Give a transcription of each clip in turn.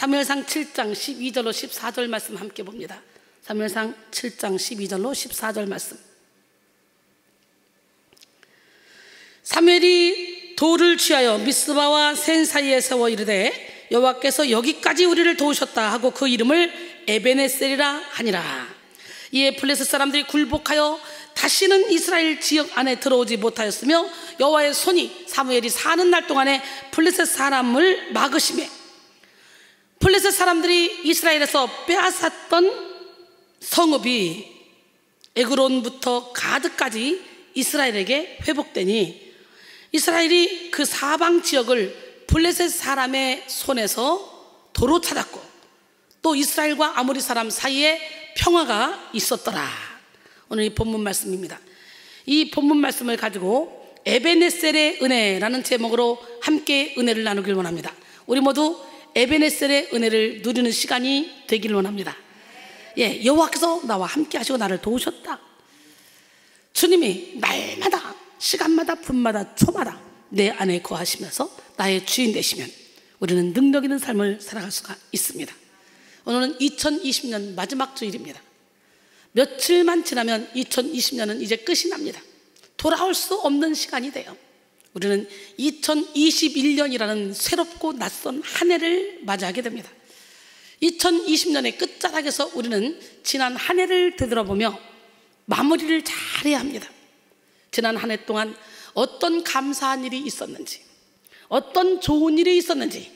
사무엘상 7장 12절로 14절 말씀 함께 봅니다. 사무엘상 7장 12절로 14절 말씀. 사무엘이 돌을 취하여 미스바와 센 사이에 세워 이르되 여호와께서 여기까지 우리를 도우셨다 하고 그 이름을 에베네셀이라 하니라. 이에 블레셋 사람들이 굴복하여 다시는 이스라엘 지역 안에 들어오지 못하였으며 여호와의 손이 사무엘이 사는 날 동안에 블레셋 사람을 막으시매 블레셋 사람들이 이스라엘에서 빼앗았던 성읍이 에그론부터 가드까지 이스라엘에게 회복되니 이스라엘이 그 사방 지역을 블레셋 사람의 손에서 도로 찾았고 또 이스라엘과 아모리 사람 사이에 평화가 있었더라. 오늘 이 본문 말씀입니다. 이 본문 말씀을 가지고 에베네셀의 은혜라는 제목으로 함께 은혜를 나누길 원합니다. 우리 모두 에베네셀의 은혜를 누리는 시간이 되기를 원합니다. 여호와께서 나와 함께 하시고 나를 도우셨다. 주님이 날마다 시간마다 분마다 초마다 내 안에 거하시면서 나의 주인 되시면 우리는 능력 있는 삶을 살아갈 수가 있습니다. 오늘은 2020년 마지막 주일입니다. 며칠만 지나면 2020년은 이제 끝이 납니다. 돌아올 수 없는 시간이 돼요. 우리는 2021년이라는 새롭고 낯선 한 해를 맞이하게 됩니다. 2020년의 끝자락에서 우리는 지난 한 해를 되돌아보며 마무리를 잘해야 합니다. 지난 한 해 동안 어떤 감사한 일이 있었는지, 어떤 좋은 일이 있었는지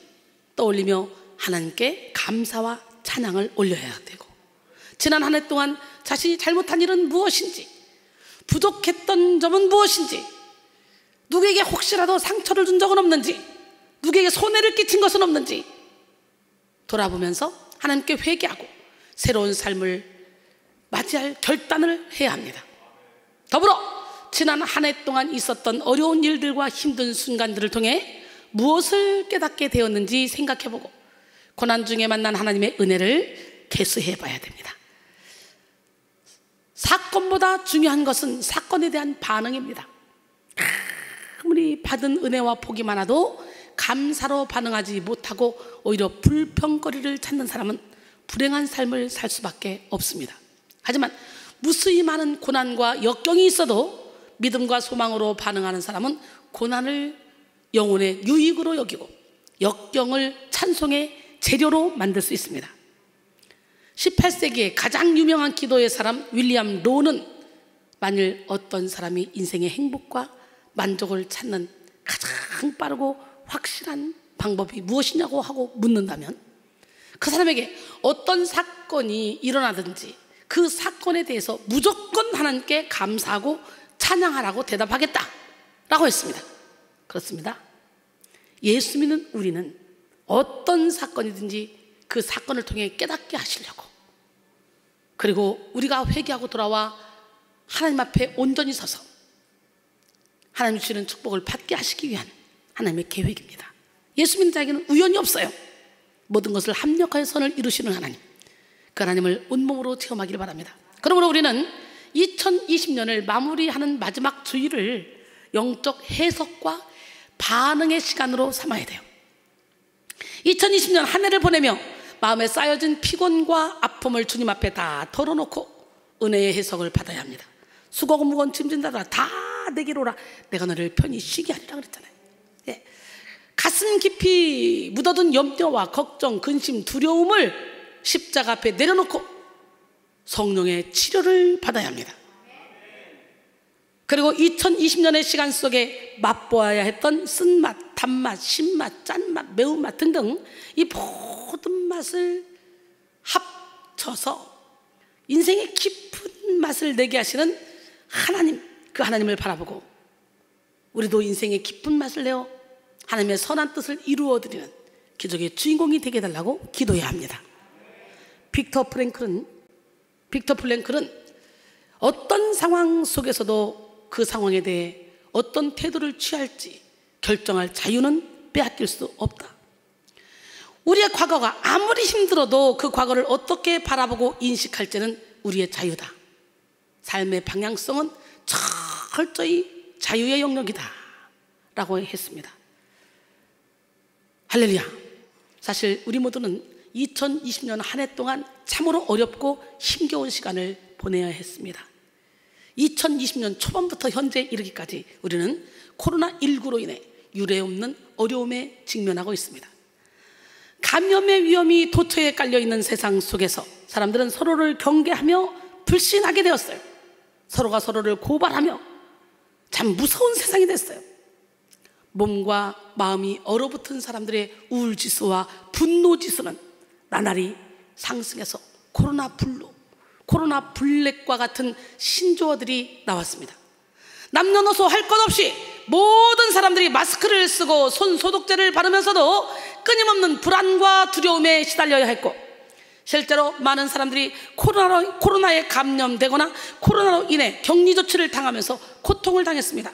떠올리며 하나님께 감사와 찬양을 올려야 되고, 지난 한 해 동안 자신이 잘못한 일은 무엇인지, 부족했던 점은 무엇인지, 누구에게 혹시라도 상처를 준 적은 없는지, 누구에게 손해를 끼친 것은 없는지 돌아보면서 하나님께 회개하고 새로운 삶을 맞이할 결단을 해야 합니다. 더불어 지난 한 해 동안 있었던 어려운 일들과 힘든 순간들을 통해 무엇을 깨닫게 되었는지 생각해보고 고난 중에 만난 하나님의 은혜를 계수해 봐야 됩니다. 사건보다 중요한 것은 사건에 대한 반응입니다. 아무리 받은 은혜와 복이 많아도 감사로 반응하지 못하고 오히려 불평거리를 찾는 사람은 불행한 삶을 살 수밖에 없습니다. 하지만 무수히 많은 고난과 역경이 있어도 믿음과 소망으로 반응하는 사람은 고난을 영혼의 유익으로 여기고 역경을 찬송의 재료로 만들 수 있습니다. 18세기의 가장 유명한 기도의 사람 윌리엄 로는 만일 어떤 사람이 인생의 행복과 만족을 찾는 가장 빠르고 확실한 방법이 무엇이냐고 하고 묻는다면 그 사람에게 어떤 사건이 일어나든지 그 사건에 대해서 무조건 하나님께 감사하고 찬양하라고 대답하겠다라고 했습니다. 그렇습니다. 예수 믿는 우리는 어떤 사건이든지 그 사건을 통해 깨닫게 하시려고, 그리고 우리가 회개하고 돌아와 하나님 앞에 온전히 서서 하나님 주시는 축복을 받게 하시기 위한 하나님의 계획입니다. 예수 믿는 자에게는 우연이 없어요. 모든 것을 합력하여 선을 이루시는 하나님, 그 하나님을 온몸으로 체험하기를 바랍니다. 그러므로 우리는 2020년을 마무리하는 마지막 주일을 영적 해석과 반응의 시간으로 삼아야 돼요. 2020년 한 해를 보내며 마음에 쌓여진 피곤과 아픔을 주님 앞에 다 털어놓고 은혜의 해석을 받아야 합니다. 수고하고 무거운 짐진 자들아 다 내게로 오라, 내가 너를 편히 쉬게 하리라 그랬잖아요. 가슴 깊이 묻어둔 염려와 걱정, 근심, 두려움을 십자가 앞에 내려놓고 성령의 치료를 받아야 합니다. 그리고 2020년의 시간 속에 맛보아야 했던 쓴맛, 단맛, 신맛, 짠맛, 매운맛 등등 이 모든 맛을 합쳐서 인생의 깊은 맛을 내게 하시는 하나님, 그 하나님을 바라보고 우리도 인생의 깊은 맛을 내어 하나님의 선한 뜻을 이루어드리는 기적의 주인공이 되게 해달라고 기도해야 합니다. 빅터 프랭클은 어떤 상황 속에서도 그 상황에 대해 어떤 태도를 취할지 결정할 자유는 빼앗길 수 없다. 우리의 과거가 아무리 힘들어도 그 과거를 어떻게 바라보고 인식할지는 우리의 자유다. 삶의 방향성은 철저히 자유의 영역이다 라고 했습니다. 할렐루야. 사실 우리 모두는 2020년 한 해 동안 참으로 어렵고 힘겨운 시간을 보내야 했습니다. 2020년 초반부터 현재 이르기까지 우리는 코로나19로 인해 유례없는 어려움에 직면하고 있습니다. 감염의 위험이 도처에 깔려있는 세상 속에서 사람들은 서로를 경계하며 불신하게 되었어요. 서로가 서로를 고발하며 참 무서운 세상이 됐어요. 몸과 마음이 얼어붙은 사람들의 우울지수와 분노지수는 나날이 상승해서 코로나 블루, 코로나 블랙과 같은 신조어들이 나왔습니다. 남녀노소 할 것 없이 모든 사람들이 마스크를 쓰고 손 소독제를 바르면서도 끊임없는 불안과 두려움에 시달려야 했고, 실제로 많은 사람들이 코로나에 감염되거나 코로나로 인해 격리 조치를 당하면서 고통을 당했습니다.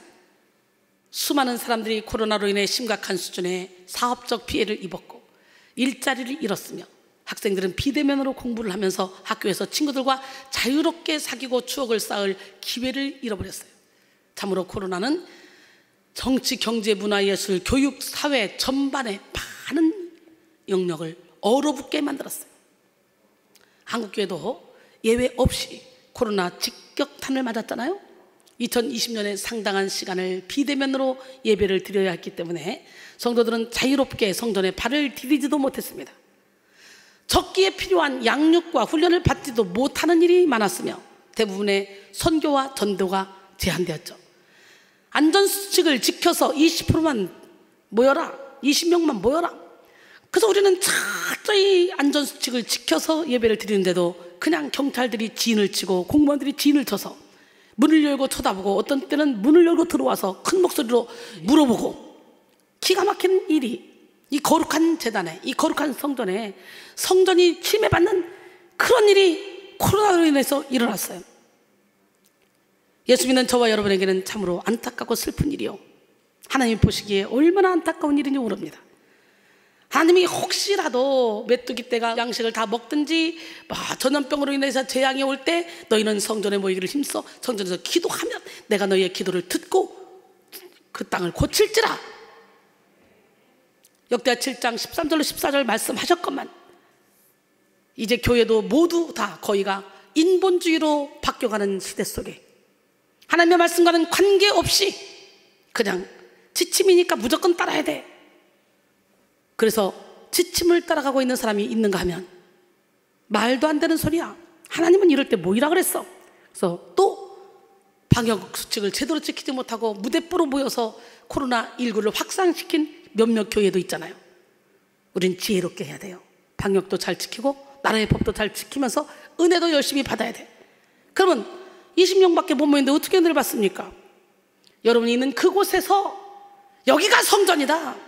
수많은 사람들이 코로나로 인해 심각한 수준의 사업적 피해를 입었고 일자리를 잃었으며, 학생들은 비대면으로 공부를 하면서 학교에서 친구들과 자유롭게 사귀고 추억을 쌓을 기회를 잃어버렸어요. 참으로 코로나는 정치, 경제, 문화, 예술, 교육, 사회 전반에 많은 영역을 얼어붙게 만들었어요. 한국교회도 예외 없이 코로나 직격탄을 맞았잖아요. 2020년에 상당한 시간을 비대면으로 예배를 드려야 했기 때문에 성도들은 자유롭게 성전에 발을 디디지도 못했습니다. 적기에 필요한 양육과 훈련을 받지도 못하는 일이 많았으며 대부분의 선교와 전도가 제한되었죠. 안전수칙을 지켜서 20%만 모여라, 20명만 모여라. 그래서 우리는 철저히 안전수칙을 지켜서 예배를 드리는데도 그냥 경찰들이 진을 치고 공무원들이 진을 쳐서 문을 열고 쳐다보고, 어떤 때는 문을 열고 들어와서 큰 목소리로 물어보고, 기가 막힌 일이 이 거룩한 제단에, 이 거룩한 성전에 성전이 침해받는 그런 일이 코로나로 인해서 일어났어요. 예수 믿는 저와 여러분에게는 참으로 안타깝고 슬픈 일이요, 하나님이 보시기에 얼마나 안타까운 일인지 모릅니다. 하나님이 혹시라도 메뚜기 떼가 양식을 다 먹든지 전염병으로 인해서 재앙이 올 때 너희는 성전에 모이기를 힘써 성전에서 기도하면 내가 너희의 기도를 듣고 그 땅을 고칠지라. 역대하 7장 13절로 14절 말씀하셨건만 이제 교회도 모두 다 거의가 인본주의로 바뀌어가는 시대 속에 하나님의 말씀과는 관계없이 그냥 지침이니까 무조건 따라야 돼. 그래서 지침을 따라가고 있는 사람이 있는가 하면 말도 안 되는 소리야. 하나님은 이럴 때 뭐이라 그랬어. 그래서 또 방역수칙을 제대로 지키지 못하고 무대뽀로 모여서 코로나19를 확산시킨 몇몇 교회도 있잖아요. 우린 지혜롭게 해야 돼요. 방역도 잘 지키고 나라의 법도 잘 지키면서 은혜도 열심히 받아야 돼. 그러면 20명밖에 못 모이는데 어떻게 은혜를 받습니까? 여러분이 있는 그곳에서 여기가 성전이다.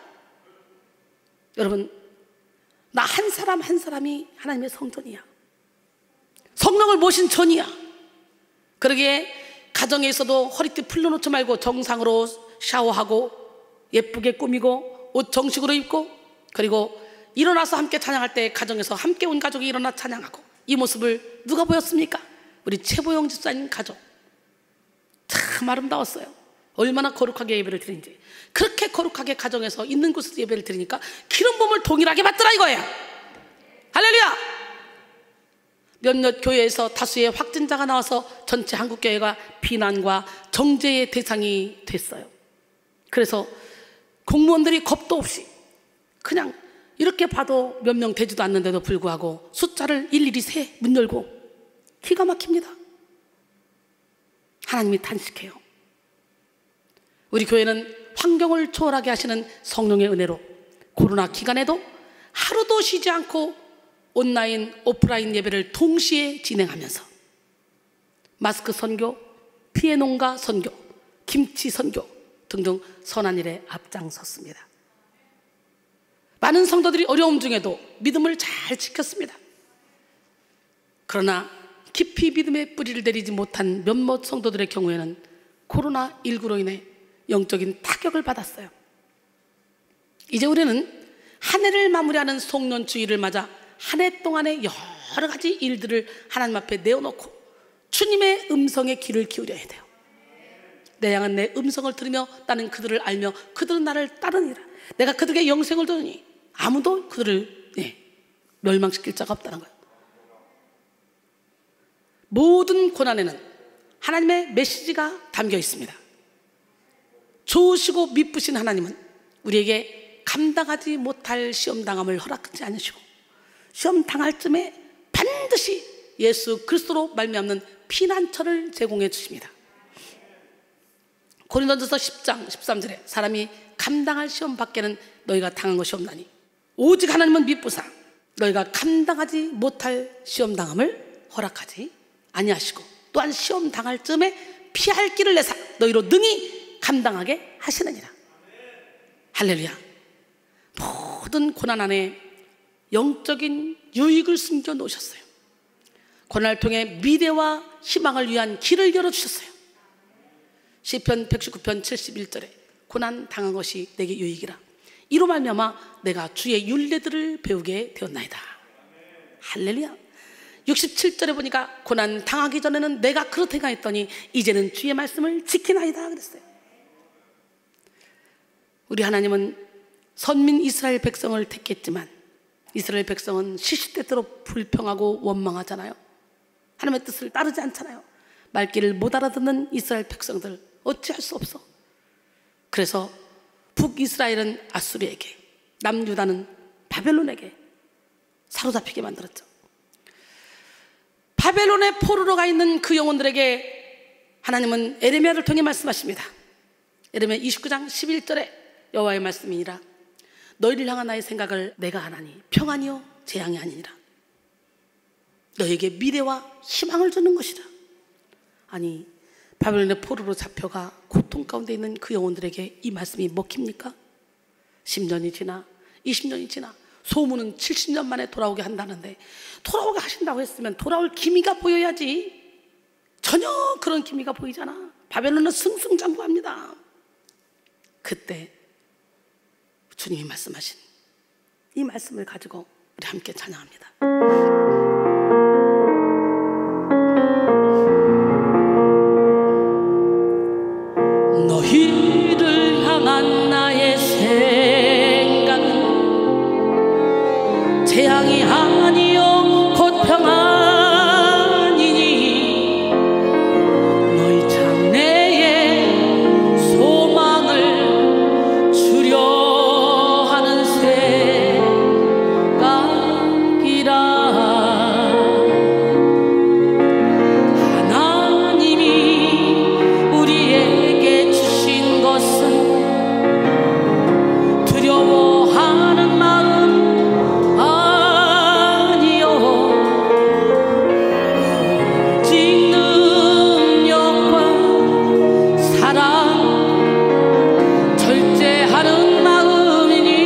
여러분, 나 한 사람 한 사람이 하나님의 성전이야. 성령을 모신 전이야. 그러기에 가정에 있어도 허리띠 풀려놓지 말고 정상으로 샤워하고 예쁘게 꾸미고 옷 정식으로 입고, 그리고 일어나서 함께 찬양할 때 가정에서 함께 온 가족이 일어나 찬양하고, 이 모습을 누가 보였습니까? 우리 최보영 집사님 가족. 참 아름다웠어요. 얼마나 거룩하게 예배를 드리는지. 그렇게 거룩하게 가정에서 있는 곳에서 예배를 드리니까 기름 부음을 동일하게 받더라 이거야. 할렐루야. 몇몇 교회에서 다수의 확진자가 나와서 전체 한국교회가 비난과 정죄의 대상이 됐어요. 그래서 공무원들이 겁도 없이 그냥 이렇게 봐도 몇 명 되지도 않는데도 불구하고 숫자를 일일이 세 문 열고, 기가 막힙니다. 하나님이 탄식해요. 우리 교회는 환경을 초월하게 하시는 성령의 은혜로 코로나 기간에도 하루도 쉬지 않고 온라인, 오프라인 예배를 동시에 진행하면서 마스크 선교, 피해 농가 선교, 김치 선교 등등 선한 일에 앞장섰습니다. 많은 성도들이 어려움 중에도 믿음을 잘 지켰습니다. 그러나 깊이 믿음의 뿌리를 내리지 못한 몇몇 성도들의 경우에는 코로나19로 인해 영적인 타격을 받았어요. 이제 우리는 한 해를 마무리하는 송년주의를 맞아 한 해 동안의 여러 가지 일들을 하나님 앞에 내어놓고 주님의 음성에 귀를 기울여야 돼요. 내 양은 내 음성을 들으며 나는 그들을 알며 그들은 나를 따르니라. 내가 그들에게 영생을 주니 아무도 그들을 멸망시킬 자가 없다는 거예요. 모든 고난에는 하나님의 메시지가 담겨 있습니다. 좋으시고 미쁘신 하나님은 우리에게 감당하지 못할 시험당함을 허락하지 않으시고 시험당할 쯤에 반드시 예수 그리스도로 말미암는 피난처를 제공해 주십니다. 고린도전서 10장 13절에 사람이 감당할 시험 밖에는 너희가 당한 것이 없나니 오직 하나님은 미쁘사 너희가 감당하지 못할 시험당함을 허락하지 아니하시고 또한 시험당할 즈음에 피할 길을 내사 너희로 능히 감당하게 하시느니라. 할렐루야. 모든 고난 안에 영적인 유익을 숨겨 놓으셨어요. 고난을 통해 미래와 희망을 위한 길을 열어주셨어요. 시편 119편 71절에 고난 당한 것이 내게 유익이라 이로 말미암아 내가 주의 율례들을 배우게 되었나이다. 할렐루야. 67절에 보니까 고난 당하기 전에는 내가 그렇게 했더니 이제는 주의 말씀을 지키나이다 그랬어요. 우리 하나님은 선민 이스라엘 백성을 택했지만 이스라엘 백성은 시시때때로 불평하고 원망하잖아요. 하나님의 뜻을 따르지 않잖아요. 말귀를 못 알아듣는 이스라엘 백성들 어찌할 수 없어. 그래서 북이스라엘은 아수르에게, 남유다는 바벨론에게 사로잡히게 만들었죠. 바벨론의 포로로 가 있는 그 영혼들에게 하나님은 에레미야를 통해 말씀하십니다. 에레미야 29장 11절에 여호와의 말씀이니라 너희를 향한 나의 생각을 내가 하나니 평안이요 재앙이 아니니라 너에게 미래와 희망을 주는 것이라. 아니 바벨론의 포로로 잡혀가 고통 가운데 있는 그 영혼들에게 이 말씀이 먹힙니까? 10년이 지나 20년이 지나 소문은 70년 만에 돌아오게 한다는데 돌아오게 하신다고 했으면 돌아올 기미가 보여야지. 전혀 그런 기미가 보이잖아. 바벨론은 승승장구합니다. 그때 주님이 말씀하신 이 말씀을 가지고 우리 함께 찬양합니다. 너희를 향한 나의 생각은 재앙이 아니요 곧 평안이니 너희 장래에 소망을 주려 하는 생각이라. 하나님이 우리에게 주신 것은 두려워하는 마음 아니요 오직 능력과 사랑 절제하는 마음이니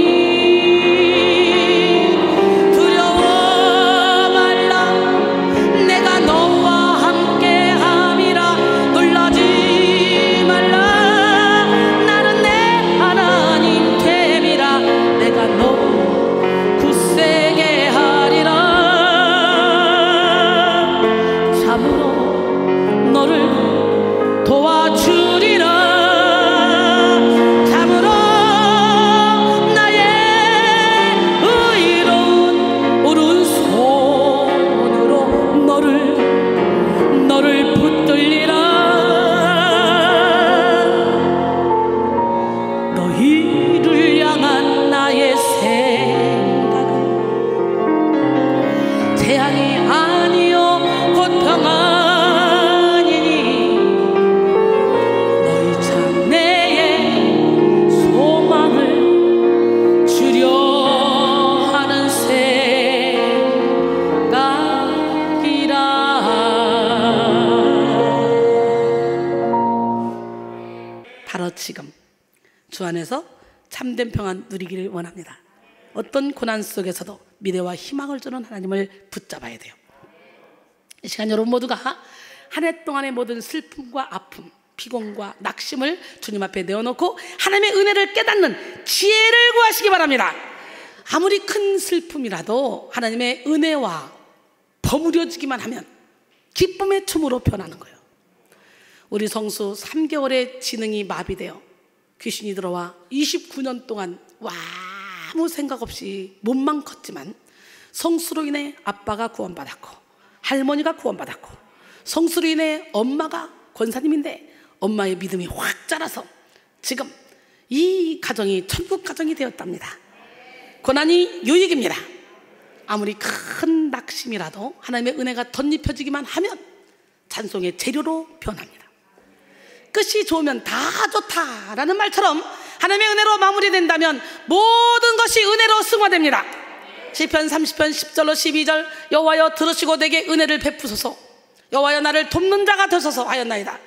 두려워 말라 내가 너와 함께함이라 놀라지 말라 나는 내 하나님 됨이라 내가 너 굳세게 하리라. 참으로 너를 도와주리라. 참으로 나의 의로운 오른손으로 너를 붙들리라. 너희를 향한 나의 생각은 재앙이 아니요 곧 평안이니 너희 장래에 소망을 주려 하는 생각이라. 바로 지금 주 안에서 참된 평안 누리기를 원합니다. 어떤 고난 속에서도 미래와 희망을 주는 하나님을 붙잡아야 돼요. 이 시간 여러분 모두가 한 해 동안의 모든 슬픔과 아픔, 피곤과 낙심을 주님 앞에 내어놓고 하나님의 은혜를 깨닫는 지혜를 구하시기 바랍니다. 아무리 큰 슬픔이라도 하나님의 은혜와 버무려지기만 하면 기쁨의 춤으로 변하는 거예요. 우리 성수 3개월의 지능이 마비되어 귀신이 들어와 29년 동안 아무 생각 없이 몸만 컸지만 성수로 인해 아빠가 구원받았고 할머니가 구원받았고 성수로 인해 엄마가 권사님인데 엄마의 믿음이 확 자라서 지금 이 가정이 천국 가정이 되었답니다. 고난이 유익입니다. 아무리 큰 낙심이라도 하나님의 은혜가 덧입혀지기만 하면 찬송의 재료로 변합니다. 끝이 좋으면 다 좋다라는 말처럼 하나님의 은혜로 마무리된다면 모든 것이 은혜로 승화됩니다. 시편 30편 10절로 12절 여호와여 들으시고 내게 은혜를 베푸소서. 여호와여 나를 돕는 자가 되소서 하였나이다.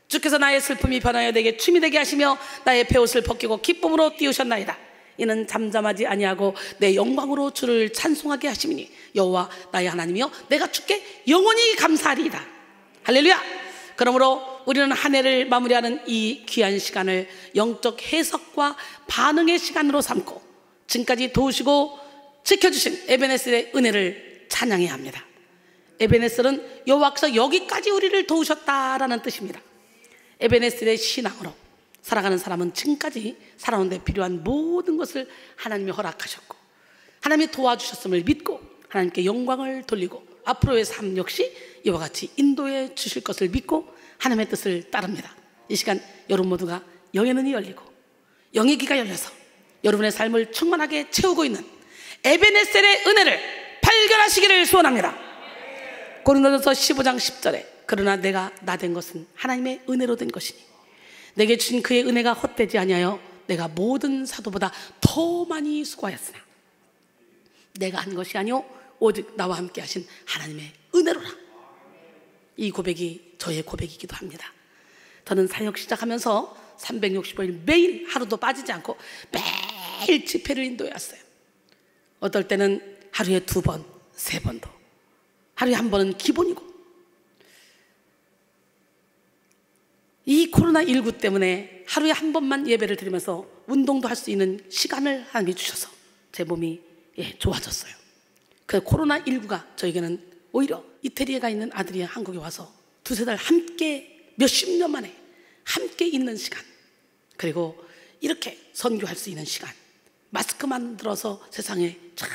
주께서 나의 슬픔이 변하여 내게 춤이 되게 하시며 나의 베옷을 벗기고 기쁨으로 띄우셨나이다. 이는 잠잠하지 아니하고 내 영광으로 주를 찬송하게 하심이니 여호와 나의 하나님이여 내가 주께 영원히 감사하리이다. 할렐루야. 그러므로 우리는 한 해를 마무리하는 이 귀한 시간을 영적 해석과 반응의 시간으로 삼고 지금까지 도우시고 지켜주신 에베네셀의 은혜를 찬양해야 합니다. 에베네셀은 여호와께서 여기까지 우리를 도우셨다라는 뜻입니다. 에베네셀의 신앙으로 살아가는 사람은 지금까지 살아오는 데 필요한 모든 것을 하나님이 허락하셨고 하나님이 도와주셨음을 믿고 하나님께 영광을 돌리고 앞으로의 삶 역시 이와 같이 인도해 주실 것을 믿고 하나님의 뜻을 따릅니다. 이 시간 여러분 모두가 영의 눈이 열리고 영의 귀가 열려서 여러분의 삶을 충만하게 채우고 있는 에베네셀의 은혜를 발견하시기를 소원합니다. 고린도전서 15장 10절에 그러나 내가 나 된 것은 하나님의 은혜로 된 것이니 내게 주신 그의 은혜가 헛되지 아니하여 내가 모든 사도보다 더 많이 수고하였으나 내가 한 것이 아니오 오직 나와 함께 하신 하나님의 은혜로라. 이 고백이 저의 고백이기도 합니다. 저는 사역 시작하면서 365일 매일 하루도 빠지지 않고 매일 집회를 인도해 왔어요. 어떨 때는 하루에 2번, 3번도, 하루에 1번은 기본이고. 이 코로나19 때문에 하루에 1번만 예배를 드리면서 운동도 할 수 있는 시간을 하나님이 주셔서 제 몸이 좋아졌어요. 그 코로나19가 저에게는 오히려 이태리에 있는 아들이 한국에 와서 2-3달 함께 몇십 년 만에 함께 있는 시간, 그리고 이렇게 선교할 수 있는 시간, 마스크만 들어서 세상에 쫙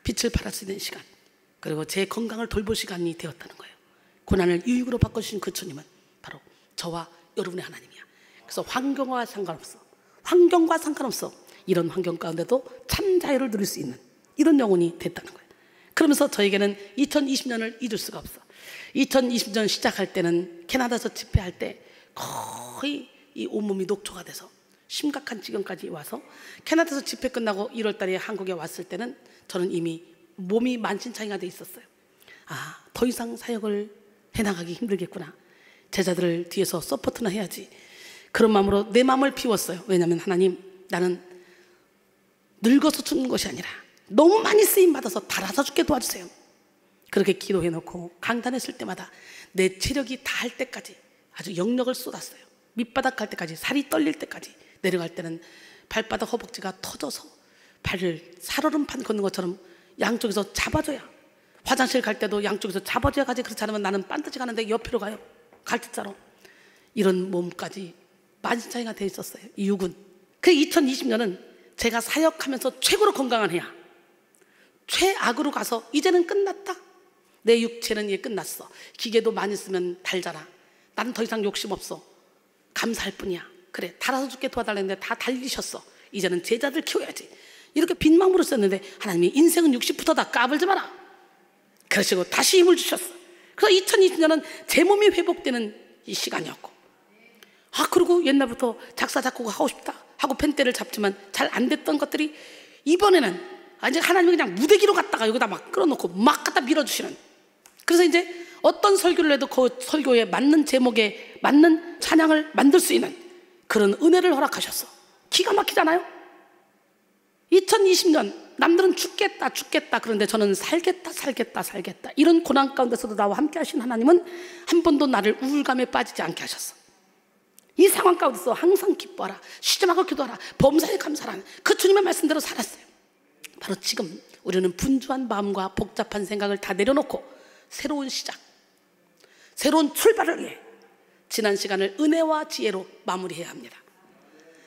빛을 발할 수 있는 시간, 그리고 제 건강을 돌볼 시간이 되었다는 거예요. 고난을 유익으로 바꿔주신 그 주님은 바로 저와 여러분의 하나님이야. 그래서 환경과 상관없어 이런 환경 가운데도 참 자유를 누릴 수 있는 이런 영혼이 됐다는 거예요. 그러면서 저에게는 2020년을 잊을 수가 없어. 2020년 시작할 때는 캐나다에서 집회할 때 거의 이 온몸이 녹초가 돼서 심각한 지경까지 와서 캐나다에서 집회 끝나고 1월 달에 한국에 왔을 때는 저는 이미 몸이 만신창이가 돼 있었어요. 더 이상 사역을 해나가기 힘들겠구나. 제자들을 뒤에서 서포트나 해야지. 그런 마음으로 내 마음을 비웠어요. 왜냐하면 하나님, 나는 늙어서 죽는 것이 아니라 너무 많이 쓰임받아서 달아서 죽게 도와주세요. 그렇게 기도해놓고 강단했을 때마다 내 체력이 다할 때까지 아주 영력을 쏟았어요. 밑바닥 갈 때까지, 살이 떨릴 때까지. 내려갈 때는 발바닥 허벅지가 터져서 발을 살얼음판 걷는 것처럼 양쪽에서 잡아줘야, 화장실 갈 때도 양쪽에서 잡아줘야 가지. 그렇지 않으면 나는 반드시 가는데 옆으로 가요. 갈대자로. 이런 몸까지 만신창이가 돼 있었어요. 이 육은. 그 2020년은 제가 사역하면서 최고로 건강한 해야, 최악으로 가서 이제는 끝났다. 내 육체는 이제 끝났어. 기계도 많이 쓰면 달잖아. 나는 더 이상 욕심 없어. 감사할 뿐이야. 그래, 달아서 죽게 도와달랬는데 다 달리셨어. 이제는 제자들 키워야지. 이렇게 빈 마음으로 썼는데 하나님이 인생은 60부터다. 까불지 마라. 그러시고 다시 힘을 주셨어. 그래서 2020년은 제 몸이 회복되는 이 시간이었고, 그리고 옛날부터 작사 작곡을 하고 싶다 하고 펜대를 잡지만 잘 안 됐던 것들이 이번에는 이제 하나님이 그냥 무대기로 갔다가 여기다 막 끌어놓고 막 갖다 밀어주시는. 그래서 이제 어떤 설교를 해도 그 설교에 맞는 제목에 맞는 찬양을 만들 수 있는 그런 은혜를 허락하셨어. 기가 막히잖아요. 2020년 남들은 죽겠다 그런데 저는 살겠다 이런 고난 가운데서도 나와 함께 하신 하나님은 한 번도 나를 우울감에 빠지지 않게 하셨어. 이 상황 가운데서 항상 기뻐하라, 쉬지 말고 기도하라, 범사에 감사하라, 그 주님의 말씀대로 살았어요. 바로 지금 우리는 분주한 마음과 복잡한 생각을 다 내려놓고 새로운 시작, 새로운 출발을 위해 지난 시간을 은혜와 지혜로 마무리해야 합니다.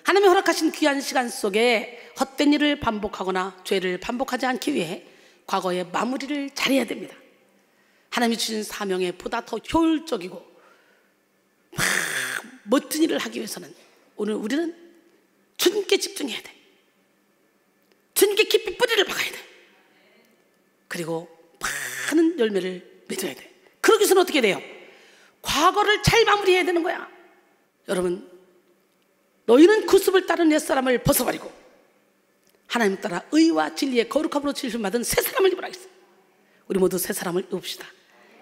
하나님이 허락하신 귀한 시간 속에 헛된 일을 반복하거나 죄를 반복하지 않기 위해 과거의 마무리를 잘해야 됩니다. 하나님이 주신 사명에 보다 더 효율적이고 막 멋진 일을 하기 위해서는 오늘 우리는 주님께 집중해야 돼. 주님께 깊이 뿌리를 박아야 돼. 그리고 많은 열매를 맺어야 돼. 그러기 위해서는 어떻게 돼요? 과거를 잘 마무리해야 되는 거야. 여러분, 너희는 구습을 따른 옛사람을 벗어버리고 하나님 따라 의와 진리의 거룩함으로 지으심 받은 새 사람을 입으라 했어요. 우리 모두 새 사람을 입읍시다.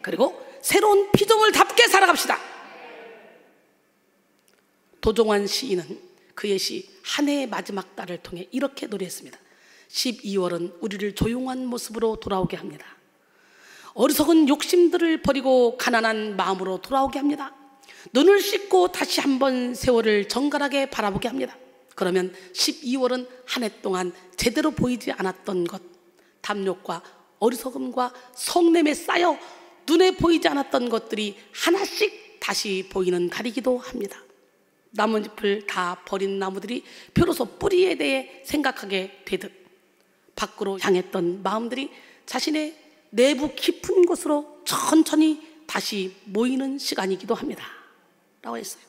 그리고 새로운 피조물답게 살아갑시다. 도종환 시인은 그의 시 한 해의 마지막 달을 통해 이렇게 노래했습니다. 12월은 우리를 조용한 모습으로 돌아오게 합니다. 어리석은 욕심들을 버리고 가난한 마음으로 돌아오게 합니다. 눈을 씻고 다시 한번 세월을 정갈하게 바라보게 합니다. 그러면 12월은 한 해 동안 제대로 보이지 않았던 것, 담욕과 어리석음과 성냄에 쌓여 눈에 보이지 않았던 것들이 하나씩 다시 보이는 달이기도 합니다. 나뭇잎을 다 버린 나무들이 비로소 뿌리에 대해 생각하게 되듯 밖으로 향했던 마음들이 자신의 내부 깊은 곳으로 천천히 다시 모이는 시간이기도 합니다 라고 했어요.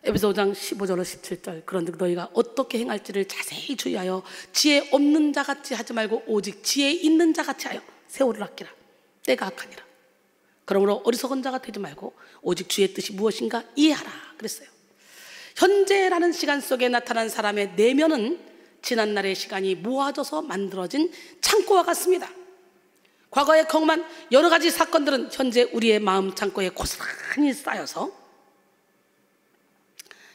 에베소 5장 15절로 17절, 그런즉 너희가 어떻게 행할지를 자세히 주의하여 지혜 없는 자같이 하지 말고 오직 지혜 있는 자같이 하여 세월을 아끼라. 때가 악하니라. 그러므로 어리석은 자가 되지 말고 오직 주의 뜻이 무엇인가 이해하라 그랬어요. 현재라는 시간 속에 나타난 사람의 내면은 지난날의 시간이 모아져서 만들어진 창고와 같습니다. 과거에 경험한 여러 가지 사건들은 현재 우리의 마음 창고에 고스란히 쌓여서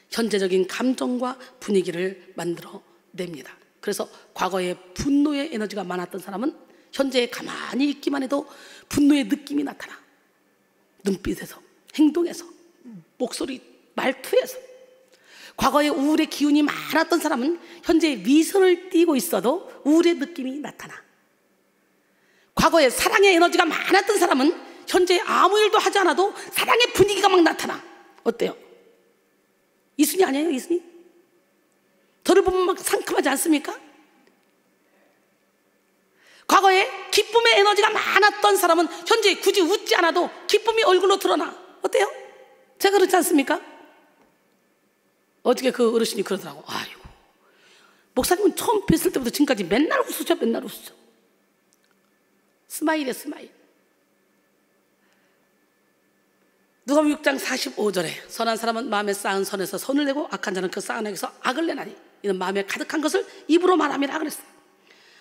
현재적인 감정과 분위기를 만들어냅니다. 그래서 과거에 분노의 에너지가 많았던 사람은 현재에 가만히 있기만 해도 분노의 느낌이 나타나. 눈빛에서, 행동에서, 목소리, 말투에서. 과거에 우울의 기운이 많았던 사람은 현재 미소를 띠고 있어도 우울의 느낌이 나타나. 과거에 사랑의 에너지가 많았던 사람은 현재 아무 일도 하지 않아도 사랑의 분위기가 막 나타나. 어때요? 이순이 아니에요? 이순이? 저를 보면 막 상큼하지 않습니까? 과거에 기쁨의 에너지가 많았던 사람은 현재 굳이 웃지 않아도 기쁨이 얼굴로 드러나. 어때요? 제가 그렇지 않습니까? 어떻게 그 어르신이 그러더라고. 아이고, 목사님은 처음 뵀을 때부터 지금까지 맨날 웃으셔, 맨날 웃으셔. 스마일이야, 스마일. 누가복음 6장 45절에 선한 사람은 마음에 쌓은 선에서 선을 내고 악한 자는 그 쌓은 액에서 악을 내나니 이는 마음에 가득한 것을 입으로 말함이라 그랬어요.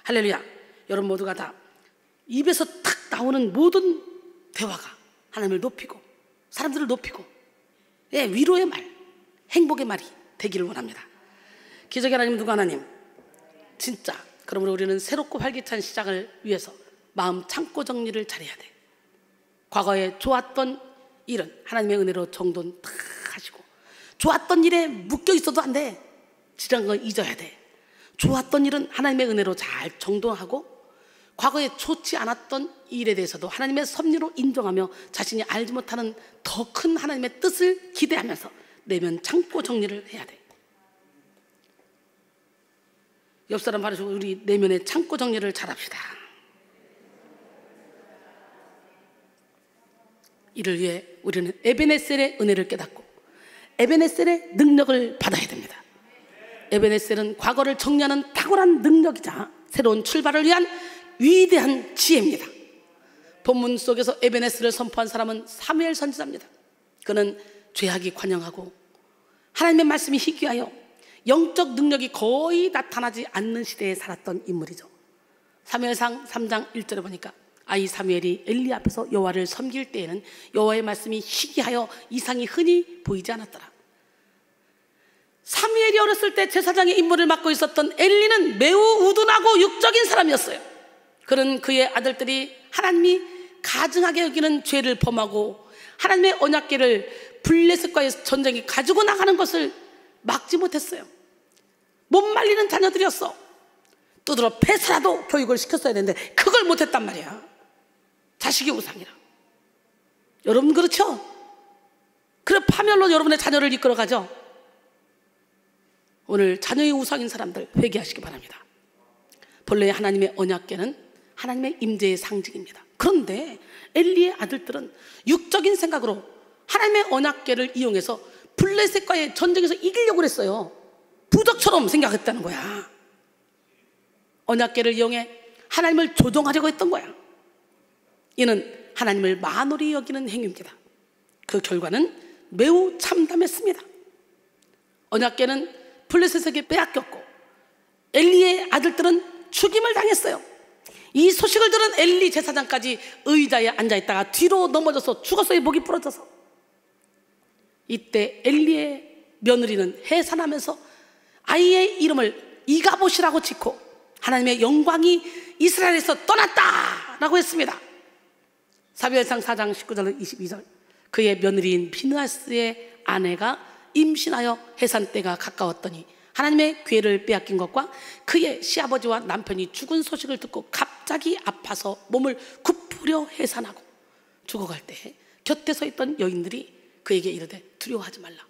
할렐루야. 여러분 모두가 다 입에서 탁 나오는 모든 대화가 하나님을 높이고 사람들을 높이고 위로의 말, 행복의 말이 되기를 원합니다. 기적의 하나님, 누가 하나님? 진짜. 그러므로 우리는 새롭고 활기찬 시작을 위해서 마음 창고 정리를 잘해야 돼. 과거에 좋았던 일은 하나님의 은혜로 정돈 다 하시고, 좋았던 일에 묶여 있어도 안 돼. 지난 건 잊어야 돼. 좋았던 일은 하나님의 은혜로 잘 정돈하고, 과거에 좋지 않았던 일에 대해서도 하나님의 섭리로 인정하며 자신이 알지 못하는 더 큰 하나님의 뜻을 기대하면서 내면 창고 정리를 해야 돼. 옆 사람 바라시고 우리 내면의 창고 정리를 잘합시다. 이를 위해 우리는 에베네셀의 은혜를 깨닫고 에베네셀의 능력을 받아야 됩니다. 에베네셀은 과거를 정리하는 탁월한 능력이자 새로운 출발을 위한 위대한 지혜입니다. 본문 속에서 에베네셀을 선포한 사람은 사무엘 선지자입니다. 그는 죄악이 관영하고 하나님의 말씀이 희귀하여 영적 능력이 거의 나타나지 않는 시대에 살았던 인물이죠. 사무엘상 3장 1절에 보니까 아이 사무엘이 엘리 앞에서 여호와를 섬길 때에는 여호와의 말씀이 희귀하여 이상이 흔히 보이지 않았더라. 사무엘이 어렸을 때 제사장의 임무를 맡고 있었던 엘리는 매우 우둔하고 육적인 사람이었어요. 그는 그의 아들들이 하나님이 가증하게 여기는 죄를 범하고 하나님의 언약궤를 블레셋과의 전쟁에 가지고 나가는 것을 막지 못했어요. 못 말리는 자녀들이었어. 두드러 패서라도 교육을 시켰어야 되는데 그걸 못했단 말이야. 자식이 우상이라. 여러분 그렇죠? 그래 파멸로 여러분의 자녀를 이끌어가죠. 오늘 자녀의 우상인 사람들 회개하시기 바랍니다. 본래 하나님의 언약궤는 하나님의 임재의 상징입니다. 그런데 엘리의 아들들은 육적인 생각으로 하나님의 언약궤를 이용해서 블레셋과의 전쟁에서 이기려고 했어요. 부적처럼 생각했다는 거야. 언약궤를 이용해 하나님을 조종하려고 했던 거야. 이는 하나님을 만홀히 여기는 행위입니다. 그 결과는 매우 참담했습니다. 언약궤는 블레셋에게 빼앗겼고 엘리의 아들들은 죽임을 당했어요. 이 소식을 들은 엘리 제사장까지 의자에 앉아있다가 뒤로 넘어져서 죽었어요. 목이 부러져서. 이때 엘리의 며느리는 해산하면서 아이의 이름을 이가봇이라고 짓고 하나님의 영광이 이스라엘에서 떠났다라고 했습니다. 사무엘상 4장 19절 22절. 그의 며느리인 비느하스의 아내가 임신하여 해산 때가 가까웠더니 하나님의 궤를 빼앗긴 것과 그의 시아버지와 남편이 죽은 소식을 듣고 갑자기 아파서 몸을 굽으려 해산하고 죽어갈 때 곁에 서 있던 여인들이 그에게 이르되 두려워하지 말라.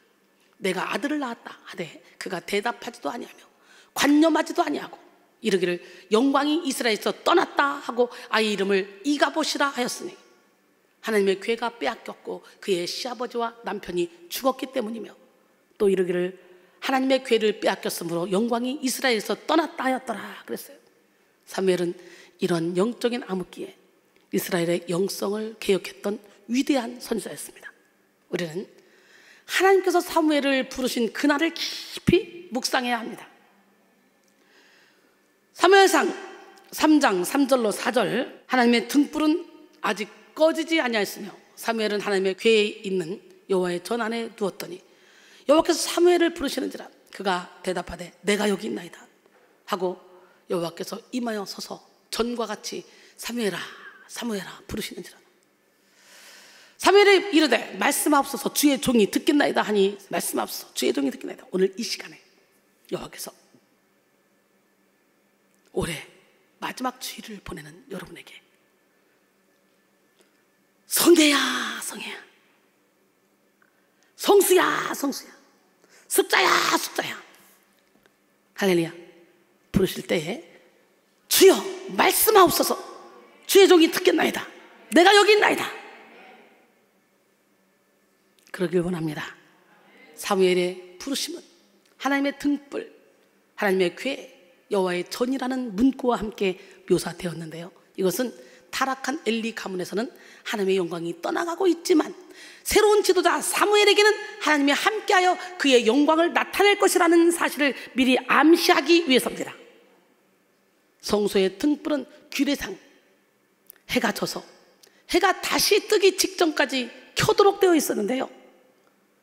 내가 아들을 낳았다 하되 그가 대답하지도 아니하며 관념하지도 아니하고 이르기를 영광이 이스라엘에서 떠났다 하고 아이 이름을 이가봇이라 하였으니 하나님의 궤가 빼앗겼고 그의 시아버지와 남편이 죽었기 때문이며 또 이르기를 하나님의 궤를 빼앗겼으므로 영광이 이스라엘에서 떠났다 하였더라 그랬어요. 사무엘은 이런 영적인 암흑기에 이스라엘의 영성을 개혁했던 위대한 선지자였습니다. 우리는 하나님께서 사무엘을 부르신 그날을 깊이 묵상해야 합니다. 사무엘상 3장 3절로 4절. 하나님의 등불은 아직 꺼지지 아니하였으며 사무엘은 하나님의 궤에 있는 여호와의 전 안에 누웠더니 여호와께서 사무엘을 부르시는지라 그가 대답하되 내가 여기 있나이다 하고 여호와께서 임하여 서서 전과 같이 사무엘아 사무엘아 부르시는지라. 사무엘이 이르되 말씀하옵소서 주의 종이 듣겠나이다 하니 말씀하옵소서 주의 종이 듣겠나이다. 오늘 이 시간에 여호와께서 올해 마지막 주일을 보내는 여러분에게 성계야 성혜야 성수야 성수야 숫자야 숫자야 할렐루야 부르실 때에 주여 말씀하옵소서 주의 종이 듣겠나이다 내가 여기 있나이다 그러길 원합니다. 사무엘의 부르심은 하나님의 등불 하나님의 궤 여호와의 전이라는 문구와 함께 묘사되었는데요, 이것은 타락한 엘리 가문에서는 하나님의 영광이 떠나가고 있지만 새로운 지도자 사무엘에게는 하나님이 함께하여 그의 영광을 나타낼 것이라는 사실을 미리 암시하기 위해서입니다. 성소의 등불은 규례상 해가 져서 해가 다시 뜨기 직전까지 켜도록 되어 있었는데요,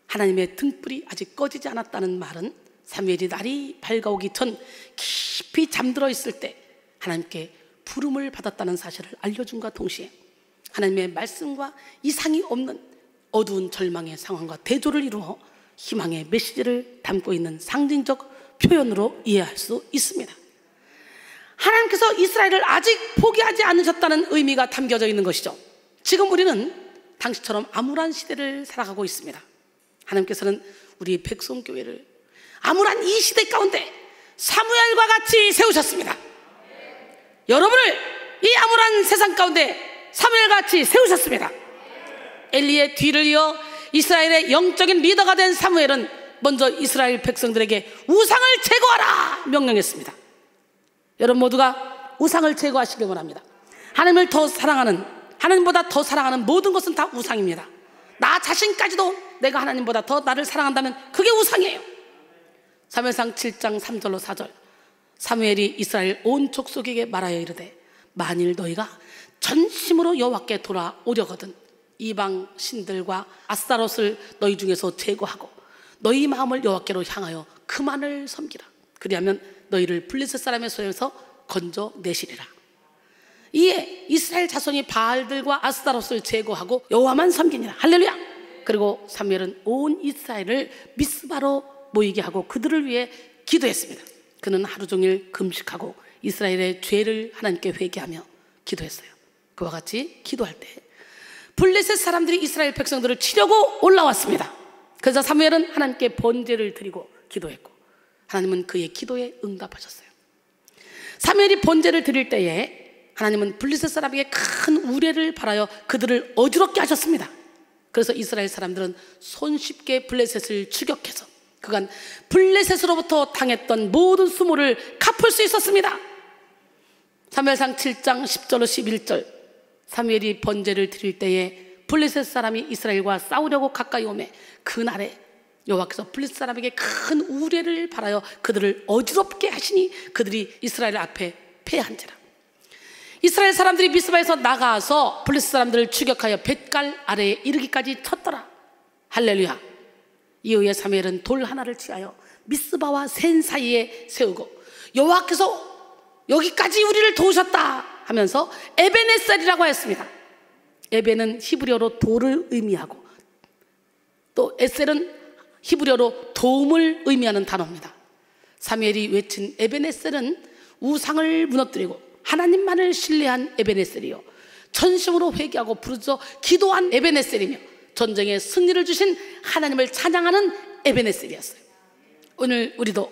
하나님의 등불이 아직 꺼지지 않았다는 말은 사무엘이 날이 밝아오기 전 깊이 잠들어 있을 때 하나님께 부름을 받았다는 사실을 알려준과 동시에 하나님의 말씀과 이상이 없는 어두운 절망의 상황과 대조를 이루어 희망의 메시지를 담고 있는 상징적 표현으로 이해할 수 있습니다. 하나님께서 이스라엘을 아직 포기하지 않으셨다는 의미가 담겨져 있는 것이죠. 지금 우리는 당시처럼 암울한 시대를 살아가고 있습니다. 하나님께서는 우리 백성교회를 암울한 이 시대 가운데 사무엘과 같이 세우셨습니다. 여러분을 이 암울한 세상 가운데 사무엘과 같이 세우셨습니다. 엘리의 뒤를 이어 이스라엘의 영적인 리더가 된 사무엘은 먼저 이스라엘 백성들에게 우상을 제거하라 명령했습니다. 여러분 모두가 우상을 제거하시길 원합니다. 하나님을 더 사랑하는, 하나님보다 더 사랑하는 모든 것은 다 우상입니다. 나 자신까지도 내가 하나님보다 더 나를 사랑한다면 그게 우상이에요. 사무엘상 7장 3절로 4절. 사무엘이 이스라엘 온 족속에게 말하여 이르되 만일 너희가 전심으로 여호와께 돌아오려거든 이방 신들과 아스타롯을 너희 중에서 제거하고 너희 마음을 여호와께로 향하여 그만을 섬기라. 그리하면 너희를 블레셋 사람의 손에서 건져내시리라. 이에 이스라엘 자손이 바알들과 아스타롯을 제거하고 여호와만 섬기니라. 할렐루야. 그리고 사무엘은 온 이스라엘을 미스바로 모이게 하고 그들을 위해 기도했습니다. 그는 하루 종일 금식하고 이스라엘의 죄를 하나님께 회개하며 기도했어요. 그와 같이 기도할 때 블레셋 사람들이 이스라엘 백성들을 치려고 올라왔습니다. 그래서 사무엘은 하나님께 번제를 드리고 기도했고 하나님은 그의 기도에 응답하셨어요. 사무엘이 번제를 드릴 때에 하나님은 블레셋 사람에게 큰 우레를 바라여 그들을 어지럽게 하셨습니다. 그래서 이스라엘 사람들은 손쉽게 블레셋을 추격해서 그간 블레셋으로부터 당했던 모든 수모를 갚을 수 있었습니다. 사무엘상 7장 10절로 11절, 사무엘이 번제를 드릴 때에 블레셋 사람이 이스라엘과 싸우려고 가까이 오매 그날에 여호와께서 블레셋 사람에게 큰 우레를 바라여 그들을 어지럽게 하시니 그들이 이스라엘 앞에 패한지라. 이스라엘 사람들이 미스바에서 나가서 블레셋 사람들을 추격하여 벳갈 아래에 이르기까지 쳤더라. 할렐루야. 이후에 사무엘은 돌 하나를 취하여 미스바와 센 사이에 세우고 여호와께서 여기까지 우리를 도우셨다 하면서 에베네셀이라고 했습니다. 에벤은 히브리어로 돌을 의미하고 또 에셀은 히브리어로 도움을 의미하는 단어입니다. 사무엘이 외친 에베네셀은 우상을 무너뜨리고 하나님만을 신뢰한 에베네셀이요, 전심으로 회개하고 부르짖어 기도한 에베네셀이며 전쟁에 승리를 주신 하나님을 찬양하는 에베네셀이었어요. 오늘 우리도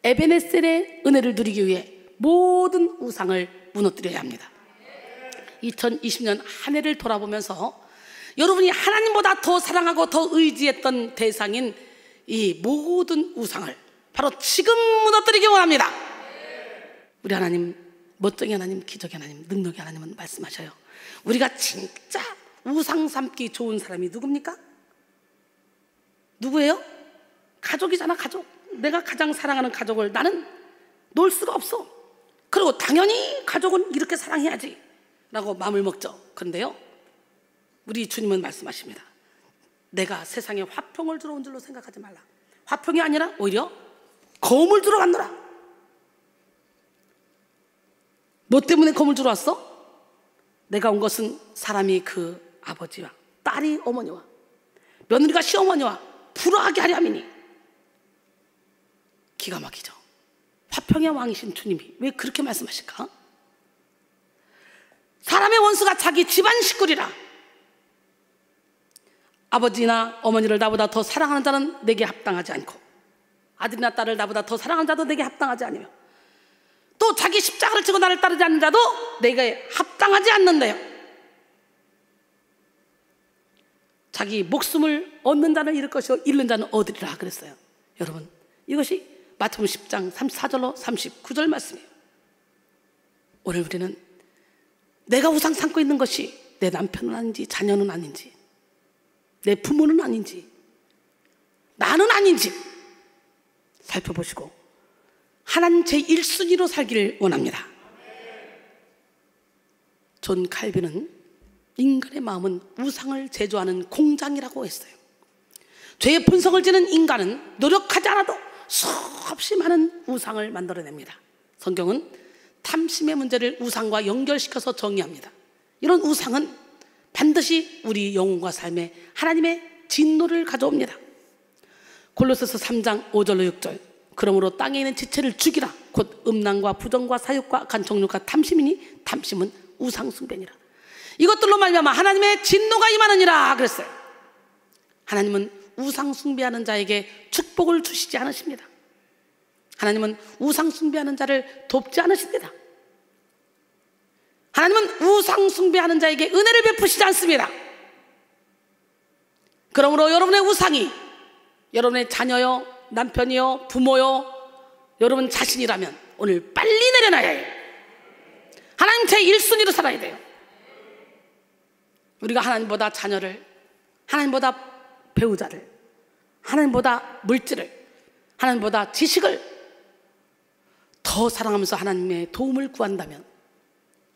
에베네셀의 은혜를 누리기 위해 모든 우상을 무너뜨려야 합니다. 2020년 한 해를 돌아보면서 여러분이 하나님보다 더 사랑하고 더 의지했던 대상인 이 모든 우상을 바로 지금 무너뜨리기 원합니다. 우리 하나님, 멋쟁이 하나님, 기적의 하나님, 능력의 하나님은 말씀하셔요. 우리가 진짜 우상 삼기 좋은 사람이 누굽니까? 누구예요? 가족이잖아. 가족. 내가 가장 사랑하는 가족을 나는 놓을 수가 없어. 그리고 당연히 가족은 이렇게 사랑해야지 라고 마음을 먹죠. 그런데요, 우리 주님은 말씀하십니다. 내가 세상에 화평을 주러 온 줄로 생각하지 말라. 화평이 아니라 오히려 검을 주러 왔노라. 뭐 때문에 검을 주러 왔어? 내가 온 것은 사람이 그 아버지와 딸이 어머니와 며느리가 시어머니와 불화하게 하려 함이니. 기가 막히죠. 화평의 왕이신 주님이 왜 그렇게 말씀하실까? 사람의 원수가 자기 집안 식구리라. 아버지나 어머니를 나보다 더 사랑하는 자는 내게 합당하지 않고 아들이나 딸을 나보다 더 사랑하는 자도 내게 합당하지 않으며 또 자기 십자가를 지고 나를 따르지 않는 자도 내게 합당하지 않는데요. 자기 목숨을 얻는 자는 잃을 것이요 잃는 자는 얻으리라 그랬어요. 여러분, 이것이 마태복음 10장 34절로 39절 말씀이에요. 오늘 우리는 내가 우상 삼고 있는 것이 내 남편은 아닌지, 자녀는 아닌지, 내 부모는 아닌지, 나는 아닌지 살펴보시고 하나님 제1순위로 살기를 원합니다. 존 칼빈은 인간의 마음은 우상을 제조하는 공장이라고 했어요. 죄의 본성을 지닌 인간은 노력하지 않아도 수없이 많은 우상을 만들어냅니다. 성경은 탐심의 문제를 우상과 연결시켜서 정의합니다. 이런 우상은 반드시 우리 영혼과 삶에 하나님의 진노를 가져옵니다. 골로새서 3장 5절로 6절, 그러므로 땅에 있는 지체를 죽이라. 곧 음란과 부정과 사욕과 간청욕과 탐심이니 탐심은 우상 숭배니라. 이것들로 말미암아 하나님의 진노가 임하느니라 그랬어요. 하나님은 우상 숭배하는 자에게 축복을 주시지 않으십니다. 하나님은 우상 숭배하는 자를 돕지 않으십니다. 하나님은 우상 숭배하는 자에게 은혜를 베푸시지 않습니다. 그러므로 여러분의 우상이 여러분의 자녀요, 남편이요, 부모요, 여러분 자신이라면 오늘 빨리 내려놔야 해요. 하나님 제1순위로 살아야 돼요. 우리가 하나님보다 자녀를, 하나님보다 배우자를, 하나님보다 물질을, 하나님보다 지식을 더 사랑하면서 하나님의 도움을 구한다면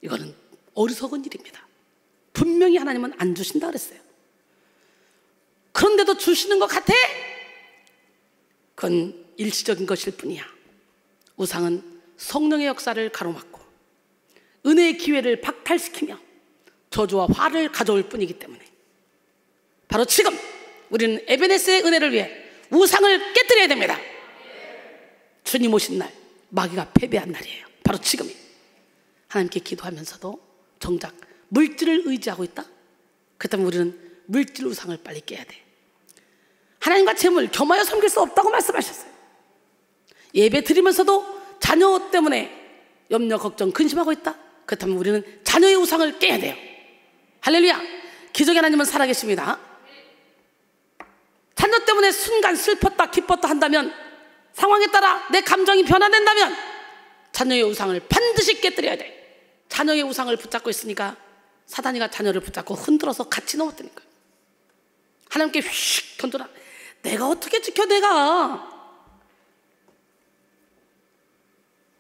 이거는 어리석은 일입니다. 분명히 하나님은 안 주신다 그랬어요. 그런데도 주시는 것 같아? 그건 일시적인 것일 뿐이야. 우상은 성령의 역사를 가로막고 은혜의 기회를 박탈시키며 저주와 화를 가져올 뿐이기 때문에 바로 지금 우리는 에베네스의 은혜를 위해 우상을 깨뜨려야 됩니다. 주님 오신 날, 마귀가 패배한 날이에요. 바로 지금이. 하나님께 기도하면서도 정작 물질을 의지하고 있다? 그렇다면 우리는 물질 우상을 빨리 깨야 돼. 하나님과 재물 겸하여 섬길 수 없다고 말씀하셨어요. 예배 드리면서도 자녀 때문에 염려, 걱정, 근심하고 있다? 그렇다면 우리는 자녀의 우상을 깨야 돼요. 할렐루야. 기적의 하나님은 살아계십니다. 자녀 때문에 순간 슬펐다 기뻤다 한다면, 상황에 따라 내 감정이 변화된다면 자녀의 우상을 반드시 깨뜨려야 돼. 자녀의 우상을 붙잡고 있으니까 사단이가 자녀를 붙잡고 흔들어서 같이 넘어뜨린 거예요. 하나님께 휙 던져라. 내가 어떻게 지켜 내가.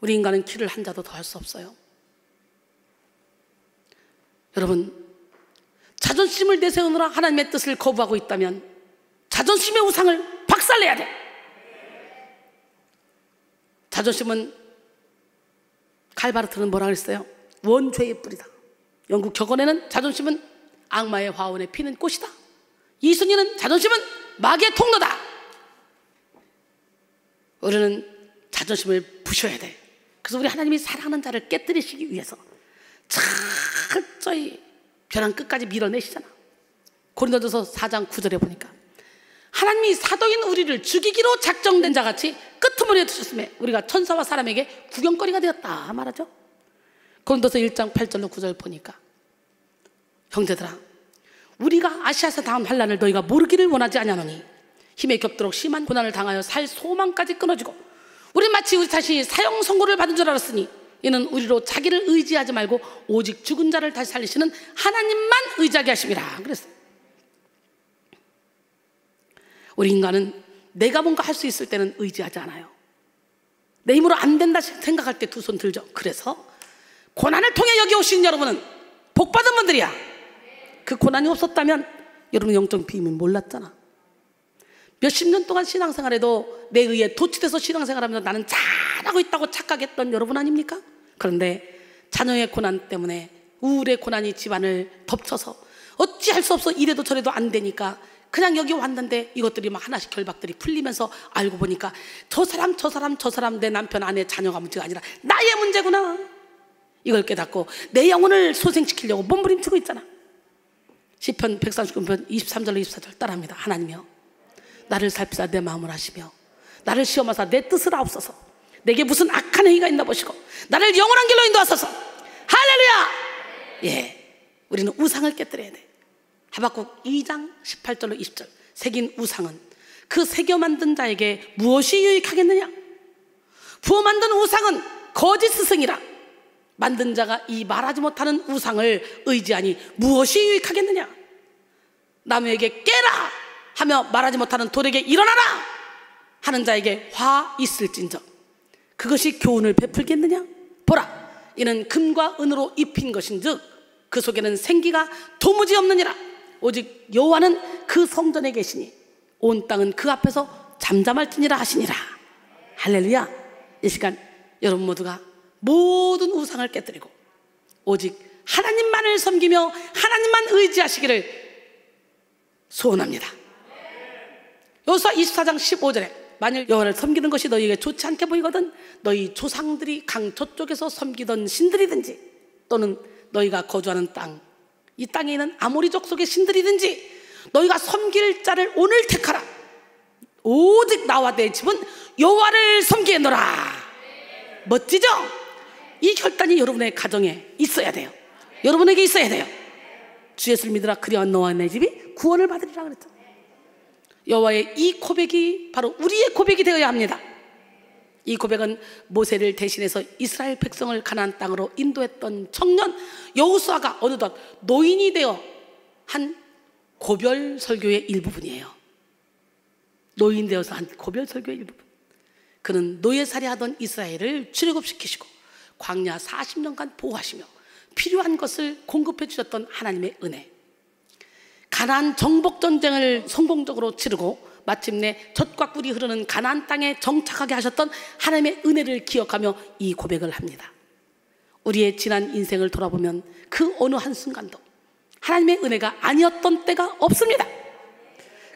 우리 인간은 길을 한 자도 더 할 수 없어요. 여러분, 자존심을 내세우느라 하나님의 뜻을 거부하고 있다면 자존심의 우상을 박살내야 돼. 자존심은 칼바르트는 뭐라 그랬어요? 원죄의 뿌리다. 영국 격언에는 자존심은 악마의 화원에 피는 꽃이다. 이순희는 자존심은 마귀의 통로다. 우리는 자존심을 부셔야 돼. 그래서 우리 하나님이 사랑하는 자를 깨뜨리시기 위해서 철저히 벼랑 끝까지 밀어내시잖아. 고린도전서 4장 9절에 보니까 하나님이 사도인 우리를 죽이기로 작정된 자같이 끄트머리에 두셨음에 우리가 천사와 사람에게 구경거리가 되었다 말하죠. 고린도서 1장 8절로 9절 보니까, 형제들아, 우리가 아시아에서 당한 환난을 너희가 모르기를 원하지 아니하노니 힘에 겹도록 심한 고난을 당하여 살 소망까지 끊어지고 우리 마치 우리 자신이 사형 선고를 받은 줄 알았으니 이는 우리로 자기를 의지하지 말고 오직 죽은 자를 다시 살리시는 하나님만 의지하게 하심이라 그랬어요. 우리 인간은 내가 뭔가 할 수 있을 때는 의지하지 않아요. 내 힘으로 안 된다 생각할 때 두 손 들죠. 그래서 고난을 통해 여기 오신 여러분은 복받은 분들이야. 그 고난이 없었다면 여러분 영적 비밀 몰랐잖아. 몇십 년 동안 신앙생활에도 내 의에 도취돼서 신앙생활하면서 나는 잘하고 있다고 착각했던 여러분 아닙니까? 그런데 자녀의 고난 때문에 우울의 고난이 집안을 덮쳐서 어찌할 수 없어 이래도 저래도 안 되니까 그냥 여기 왔는데 이것들이 막 하나씩 결박들이 풀리면서 알고 보니까 저 사람 내 남편 아내 자녀가 문제가 아니라 나의 문제구나. 이걸 깨닫고 내 영혼을 소생시키려고 몸부림치고 있잖아. 시편 139편 23절로 24절 따라합니다. 하나님이여, 나를 살피사 내 마음을 아시며 나를 시험하사 내 뜻을 아옵소서. 내게 무슨 악한 행위가 있나 보시고 나를 영원한 길로 인도하소서. 할렐루야. 예, 우리는 우상을 깨뜨려야 돼. 하박국 2장 18절로 20절. 새긴 우상은 그 새겨 만든 자에게 무엇이 유익하겠느냐? 부어 만든 우상은 거짓 스승이라. 만든 자가 이 말하지 못하는 우상을 의지하니 무엇이 유익하겠느냐? 남에게 깨라 하며 말하지 못하는 돌에게 일어나라 하는 자에게 화 있을진저 그것이 교훈을 베풀겠느냐? 보라, 이는 금과 은으로 입힌 것인즉 그 속에는 생기가 도무지 없느니라. 오직 여호와는 그 성전에 계시니 온 땅은 그 앞에서 잠잠할지니라 하시니라. 할렐루야. 이 시간 여러분 모두가 모든 우상을 깨뜨리고 오직 하나님만을 섬기며 하나님만 의지하시기를 소원합니다. 여호수아 24장 15절에 만일 여호와를 섬기는 것이 너희에게 좋지 않게 보이거든 너희 조상들이 강 저쪽에서 섬기던 신들이든지 또는 너희가 거주하는 땅, 이 땅에 있는 아모리족 속의 신들이든지 너희가 섬길 자를 오늘 택하라. 오직 나와 내 집은 여호와를 섬기노라. 멋지죠? 이 결단이 여러분의 가정에 있어야 돼요. 여러분에게 있어야 돼요. 주 예수를 믿으라 그리하면 너와 내 집이 구원을 받으리라 그랬죠. 여호와의 이 고백이 바로 우리의 고백이 되어야 합니다. 이 고백은 모세를 대신해서 이스라엘 백성을 가나안 땅으로 인도했던 청년 여호수아가 어느덧 노인이 되어 한 고별 설교의 일부분이에요. 노인 되어서 한 고별 설교의 일부분. 그는 노예살이 하던 이스라엘을 출애굽시키시고 광야 40년간 보호하시며 필요한 것을 공급해 주셨던 하나님의 은혜, 가나안 정복 전쟁을 성공적으로 치르고 마침내 젖과 꿀이 흐르는 가나안 땅에 정착하게 하셨던 하나님의 은혜를 기억하며 이 고백을 합니다. 우리의 지난 인생을 돌아보면 그 어느 한순간도 하나님의 은혜가 아니었던 때가 없습니다.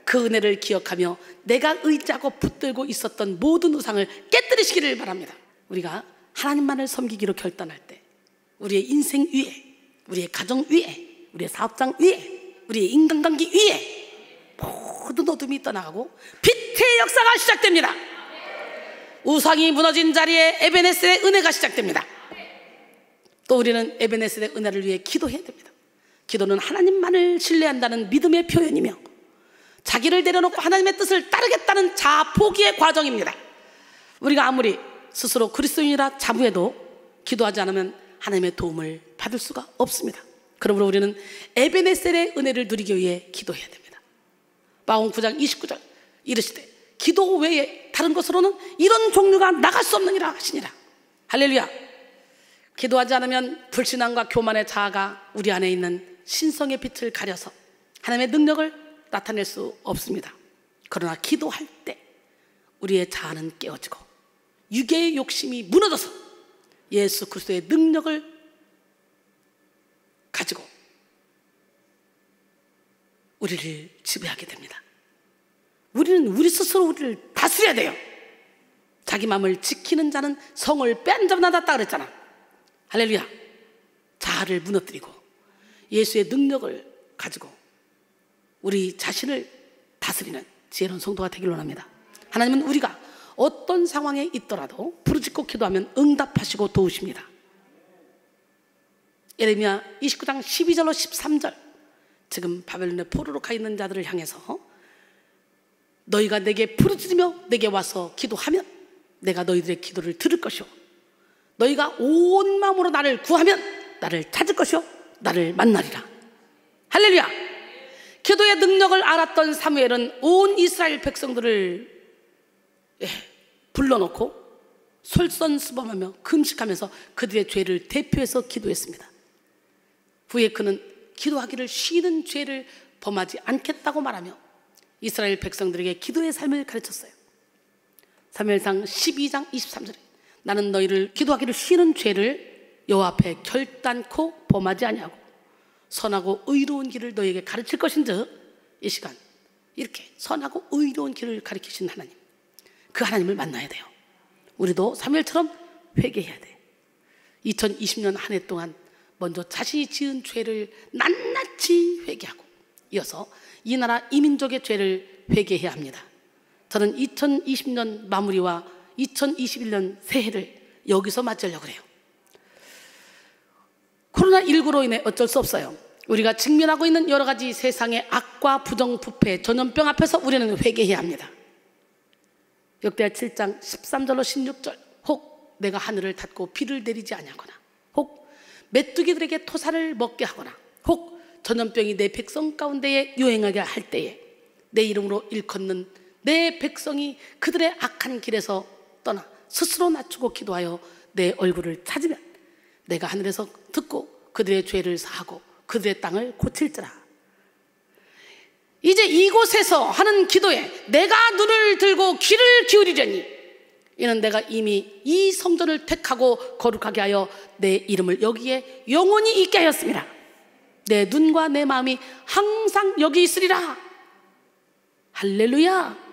그 은혜를 기억하며 내가 의지하고 붙들고 있었던 모든 우상을 깨뜨리시기를 바랍니다. 우리가 하나님만을 섬기기로 결단할 때 우리의 인생 위에, 우리의 가정 위에, 우리의 사업장 위에, 우리의 인간관계 위에 모든 어둠이 떠나가고 빛의 역사가 시작됩니다. 우상이 무너진 자리에 에베네셀의 은혜가 시작됩니다. 또 우리는 에베네셀의 은혜를 위해 기도해야 됩니다. 기도는 하나님만을 신뢰한다는 믿음의 표현이며 자기를 내려놓고 하나님의 뜻을 따르겠다는 자아 포기의 과정입니다. 우리가 아무리 스스로 그리스도인이라 자부해도 기도하지 않으면 하나님의 도움을 받을 수가 없습니다. 그러므로 우리는 에베네셀의 은혜를 누리기 위해 기도해야 됩니다. 마가복음 9장 29절 이르시되 기도 외에 다른 것으로는 이런 종류가 나갈 수 없느니라 하시니라. 할렐루야. 기도하지 않으면 불신앙과 교만의 자아가 우리 안에 있는 신성의 빛을 가려서 하나님의 능력을 나타낼 수 없습니다. 그러나 기도할 때 우리의 자아는 깨어지고 육의 욕심이 무너져서 예수 그리스도의 능력을 가지고 우리를 지배하게 됩니다. 우리는 우리 스스로 우리를 다스려야 돼요. 자기 마음을 지키는 자는 성을 빼앗는자보다 그랬잖아. 할렐루야. 자아를 무너뜨리고 예수의 능력을 가지고 우리 자신을 다스리는 지혜로운 성도가 되기를 원합니다. 하나님은 우리가 어떤 상황에 있더라도 부르짖고 기도하면 응답하시고 도우십니다. 예레미야 29장 12절로 13절 지금 바벨론의 포로로 가 있는 자들을 향해서 너희가 내게 부르짖으며 내게 와서 기도하면 내가 너희들의 기도를 들을 것이요 너희가 온 마음으로 나를 구하면 나를 찾을 것이요 나를 만나리라. 할렐루야. 기도의 능력을 알았던 사무엘은 온 이스라엘 백성들을 불러놓고 솔선수범하며 금식하면서 그들의 죄를 대표해서 기도했습니다. 후에 그는 기도하기를 쉬는 죄를 범하지 않겠다고 말하며 이스라엘 백성들에게 기도의 삶을 가르쳤어요. 사무엘상 12장 23절에 나는 너희를 기도하기를 쉬는 죄를 여호와 앞에 결단코 범하지 아니하고 선하고 의로운 길을 너희에게 가르칠 것인즉 이 시간 이렇게 선하고 의로운 길을 가르치신 하나님, 그 하나님을 만나야 돼요. 우리도 사무엘처럼 회개해야 돼. 2020년 한 해 동안 먼저 자신이 지은 죄를 낱낱이 회개하고 이어서 이 나라 이 민족의 죄를 회개해야 합니다. 저는 2020년 마무리와 2021년 새해를 여기서 맞으려고 그래요. 코로나19로 인해 어쩔 수 없어요. 우리가 직면하고 있는 여러 가지 세상의 악과 부정, 부패, 전염병 앞에서 우리는 회개해야 합니다. 역대하 7장 13절로 16절 혹 내가 하늘을 닫고 비를 내리지 아니하거나 혹 메뚜기들에게 토사를 먹게 하거나 혹 전염병이 내 백성 가운데에 유행하게 할 때에 내 이름으로 일컫는 내 백성이 그들의 악한 길에서 떠나 스스로 낮추고 기도하여 내 얼굴을 찾으면 내가 하늘에서 듣고 그들의 죄를 사하고 그들의 땅을 고칠지라. 이제 이곳에서 하는 기도에 내가 눈을 들고 귀를 기울이려니 이는 내가 이미 이 성전을 택하고 거룩하게 하여 내 이름을 여기에 영원히 있게 하였습니다. 내 눈과 내 마음이 항상 여기 있으리라. 할렐루야.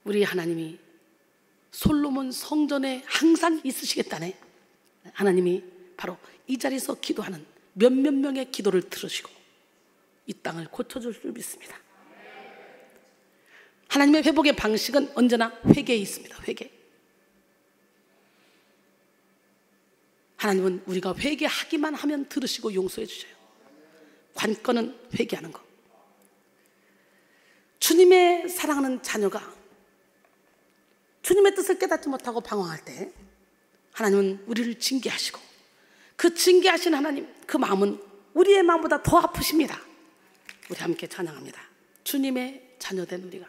우리 하나님이 솔로몬 성전에 항상 있으시겠다네. 하나님이 바로 이 자리에서 기도하는 몇몇 명의 기도를 들으시고 이 땅을 고쳐줄 줄 믿습니다. 하나님의 회복의 방식은 언제나 회개에 있습니다. 회개. 하나님은 우리가 회개하기만 하면 들으시고 용서해 주셔요. 관건은 회개하는 것. 주님의 사랑하는 자녀가 주님의 뜻을 깨닫지 못하고 방황할 때 하나님은 우리를 징계하시고 그 징계하신 하나님, 그 마음은 우리의 마음보다 더 아프십니다. 우리 함께 찬양합니다. 주님의 자녀된 우리가.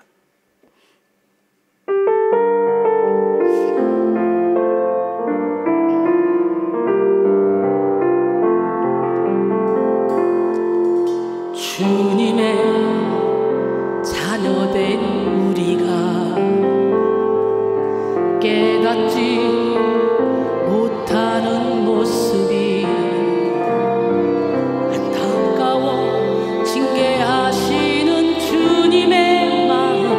주님의 자녀된 우리가 깨닫지 못하는 모습이 안타까워 징계하시는 주님의 마음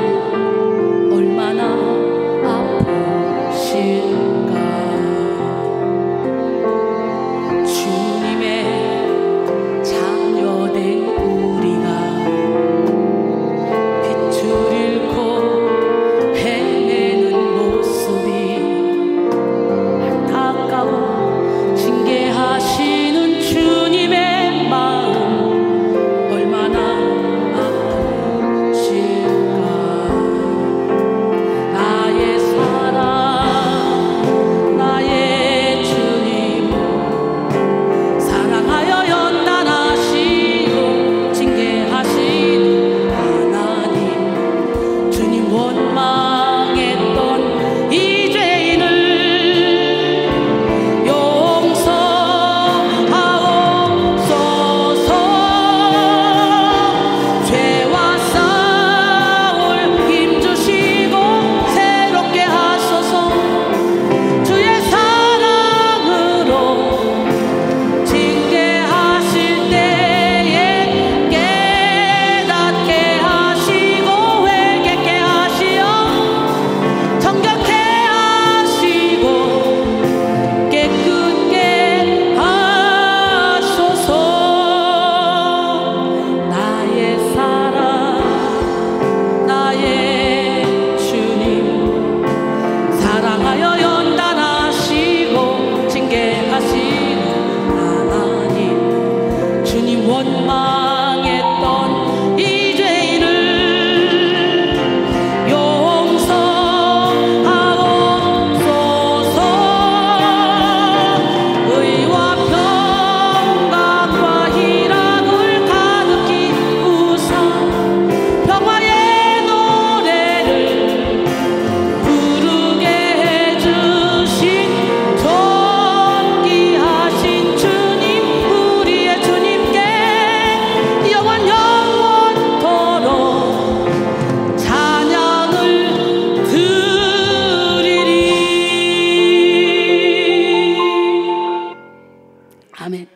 아멘.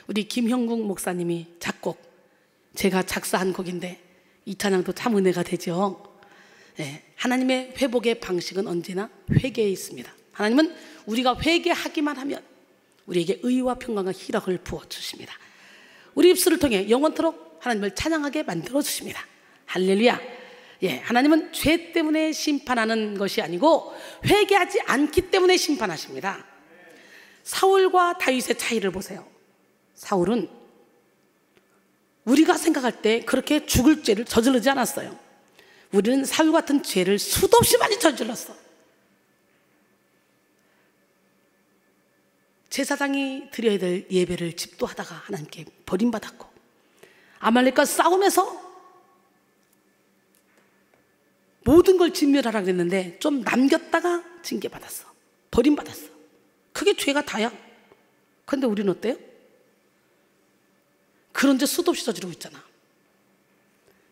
우리 김형국 목사님이 작곡, 제가 작사한 곡인데 이 찬양도 참 은혜가 되죠. 네, 하나님의 회복의 방식은 언제나 회개에 있습니다. 하나님은 우리가 회개하기만 하면 우리에게 의와 평강과 희락을 부어주십니다. 우리 입술을 통해 영원토록 하나님을 찬양하게 만들어주십니다. 할렐루야. 예, 하나님은 죄 때문에 심판하는 것이 아니고 회개하지 않기 때문에 심판하십니다. 사울과 다윗의 차이를 보세요. 사울은 우리가 생각할 때 그렇게 죽을 죄를 저지르지 않았어요. 우리는 사울 같은 죄를 수도 없이 많이 저질렀어. 제사장이 드려야 될 예배를 집도하다가 하나님께 버림받았고, 아말렉과 싸움에서 모든 걸 진멸하라 그랬는데 좀 남겼다가 징계받았어. 버림받았어. 그게 죄가 다야. 그런데 우리는 어때요? 그런 죄 수도 없이 저지르고 있잖아.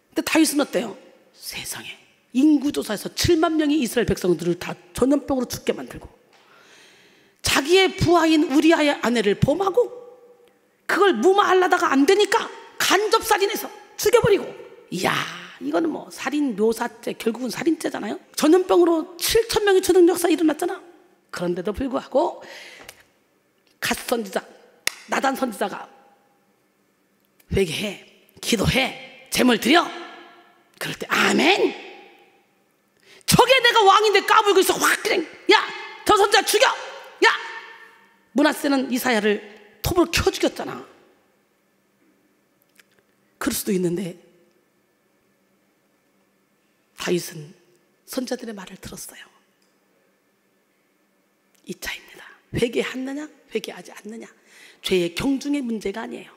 근데 다윗은 어때요? 세상에 인구조사에서 7만 명이 이스라엘 백성들을 다 전염병으로 죽게 만들고, 자기의 부하인 우리아의 아내를 범하고, 그걸 무마하려다가 안 되니까 간접살인해서 죽여버리고. 이야, 이거는 뭐 살인 묘사죄, 결국은 살인죄잖아요. 전염병으로 7천 명이 죽는 역사 일어났잖아. 그런데도 불구하고 갓 선지자, 나단 선지자가 회개해, 기도해, 제물 드려. 그럴 때 아멘. 저게 내가 왕인데 까불고 있어. 확 그냥, 야, 저 선지자 죽여. 야, 므낫세는 이사야를 톱을 켜 죽였잖아. 그럴 수도 있는데 다윗은 선자들의 말을 들었어요. 이 차이입니다. 회개하느냐 회개하지 않느냐, 죄의 경중의 문제가 아니에요.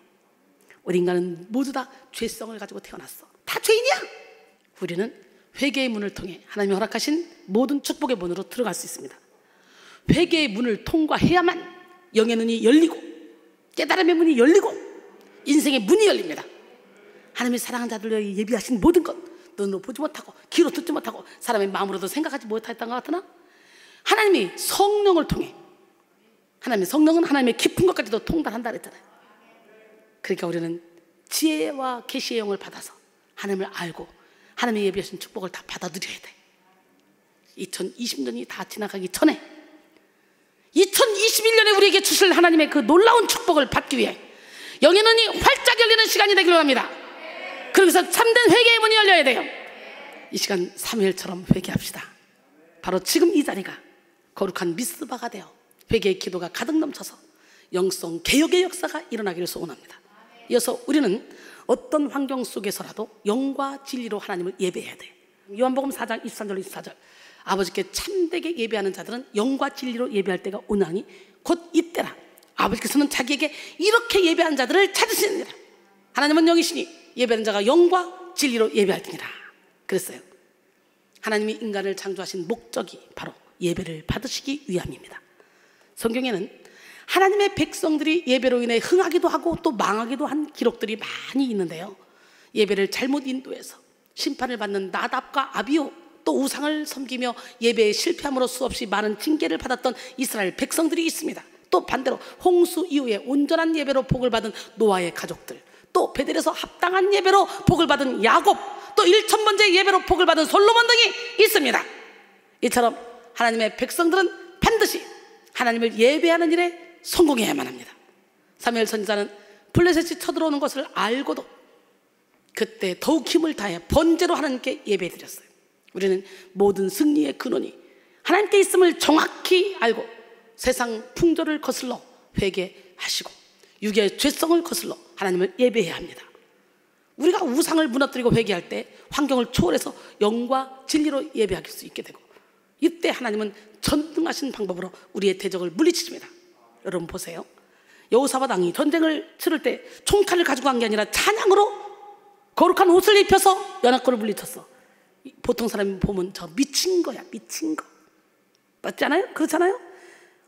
우리 인간은 모두 다 죄성을 가지고 태어났어. 다 죄인이야. 우리는 회개의 문을 통해 하나님이 허락하신 모든 축복의 문으로 들어갈 수 있습니다. 회개의 문을 통과해야만 영의 눈이 열리고 깨달음의 문이 열리고 인생의 문이 열립니다. 하나님이 사랑하는 자들에게 예비하신 모든 것, 눈으로 보지 못하고 귀로 듣지 못하고 사람의 마음으로도 생각하지 못했던 것 같으나, 하나님이 성령을 통해, 하나님의 성령은 하나님의 깊은 것까지도 통달한다 그랬잖아요. 그러니까 우리는 지혜와 계시의 영을 받아서 하나님을 알고 하나님의 예비하신 축복을 다 받아 누려야 돼. 2020년이 다 지나가기 전에 2021년에 우리에게 주실 하나님의 그 놀라운 축복을 받기 위해 영의 눈이 활짝 열리는 시간이 되기를 합니다. 그러면서 참된 회개의 문이 열려야 돼요. 이 시간 사무엘처럼 회개합시다. 바로 지금 이 자리가 거룩한 미스바가 되어 회개의 기도가 가득 넘쳐서 영성 개혁의 역사가 일어나기를 소원합니다. 이어서 우리는 어떤 환경 속에서라도 영과 진리로 하나님을 예배해야 돼요. 요한복음 4장 23절 24절, 아버지께 참되게 예배하는 자들은 영과 진리로 예배할 때가 오나니 곧 이때라. 아버지께서는 자기에게 이렇게 예배하는 자들을 찾으시느니라. 하나님은 영이시니 예배하는 자가 영과 진리로 예배할 때니라 그랬어요. 하나님이 인간을 창조하신 목적이 바로 예배를 받으시기 위함입니다. 성경에는 하나님의 백성들이 예배로 인해 흥하기도 하고 또 망하기도 한 기록들이 많이 있는데요, 예배를 잘못 인도해서 심판을 받는 나답과 아비후, 또 우상을 섬기며 예배에 실패함으로 수없이 많은 징계를 받았던 이스라엘 백성들이 있습니다. 또 반대로 홍수 이후에 온전한 예배로 복을 받은 노아의 가족들, 또 베델에서 합당한 예배로 복을 받은 야곱, 또 1000번째 예배로 복을 받은 솔로몬 등이 있습니다. 이처럼 하나님의 백성들은 반드시 하나님을 예배하는 일에 성공해야만 합니다. 사무엘 선지자는 블레셋이 쳐들어오는 것을 알고도 그때 더욱 힘을 다해 번제로 하나님께 예배드렸어요. 우리는 모든 승리의 근원이 하나님께 있음을 정확히 알고 세상 풍조를 거슬러 회개하시고 육의 죄성을 거슬러 하나님을 예배해야 합니다. 우리가 우상을 무너뜨리고 회개할 때 환경을 초월해서 영과 진리로 예배할 수 있게 되고, 이때 하나님은 전능하신 방법으로 우리의 대적을 물리치십니다. 여러분 보세요. 여호사밧 왕이 전쟁을 치를 때 총칼을 가지고 간 게 아니라 찬양으로 거룩한 옷을 입혀서 연합군을 물리쳤어. 보통 사람이 보면 저 미친 거야, 미친 거. 맞지 않아요? 그렇잖아요?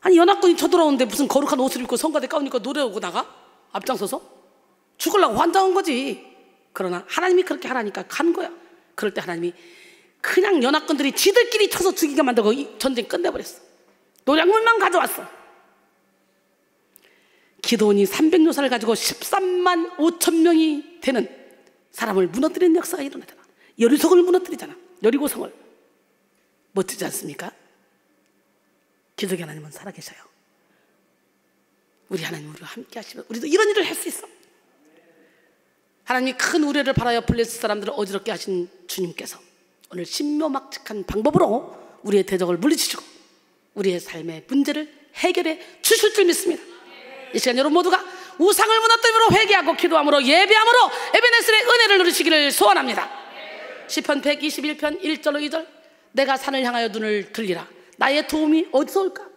아니 연합군이 쳐들어오는데 무슨 거룩한 옷을 입고 성가대 가운 입고 노래하고 나가? 앞장서서? 죽으려고 환장한 거지. 그러나 하나님이 그렇게 하라니까 간 거야. 그럴 때 하나님이 그냥 연합군들이 지들끼리 쳐서 죽이게 만들고 이 전쟁 끝내버렸어. 노량물만 가져왔어. 기드온이 300요사를 가지고 13만 5천 명이 되는 사람을 무너뜨리는 역사가 일어나잖아. 여리성을 무너뜨리잖아. 여리고성을. 멋지지 않습니까? 기적의 하나님은 살아계셔요. 우리 하나님 우리와 함께 하시면 우리도 이런 일을 할 수 있어. 하나님이 큰 우려를 바라여 블레셋 사람들을 어지럽게 하신 주님께서 오늘 신묘막측한 방법으로 우리의 대적을 물리치시고 우리의 삶의 문제를 해결해 주실 줄 믿습니다. 이 시간 여러분 모두가 우상을 무너뜨림으로 회개하고 기도함으로 예배함으로 에베네셀의 은혜를 누리시기를 소원합니다. 시편 121편 1절로 2절 내가 산을 향하여 눈을 들리라. 나의 도움이 어디서 올까?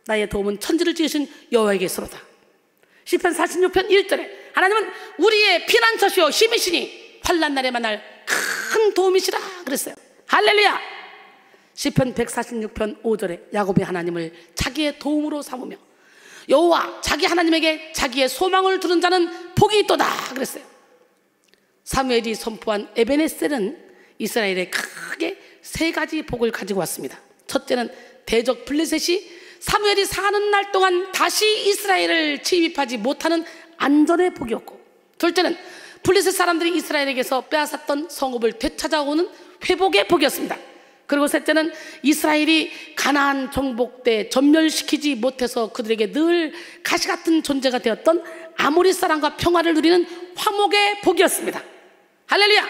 나의 도움은 천지를 지으신 여호와에게서로다. 시편 46편 1절에 하나님은 우리의 피난처시오 힘이시니 환난 날에 만날 큰 도움이시라 그랬어요. 할렐루야. 시편 146편 5절에 야곱의 하나님을 자기의 도움으로 삼으며 여호와 자기 하나님에게 자기의 소망을 두는 자는 복이 있도다 그랬어요. 사무엘이 선포한 에베네셀은 이스라엘에 크게 세 가지 복을 가지고 왔습니다. 첫째는 대적 블레셋이 사무엘이 사는 날 동안 다시 이스라엘을 침입하지 못하는 안전의 복이었고, 둘째는 블레셋 사람들이 이스라엘에게서 빼앗았던 성읍을 되찾아오는 회복의 복이었습니다. 그리고 셋째는 이스라엘이 가나안 정복 때 전멸시키지 못해서 그들에게 늘 가시같은 존재가 되었던 아모리 사람과 평화를 누리는 화목의 복이었습니다. 할렐루야.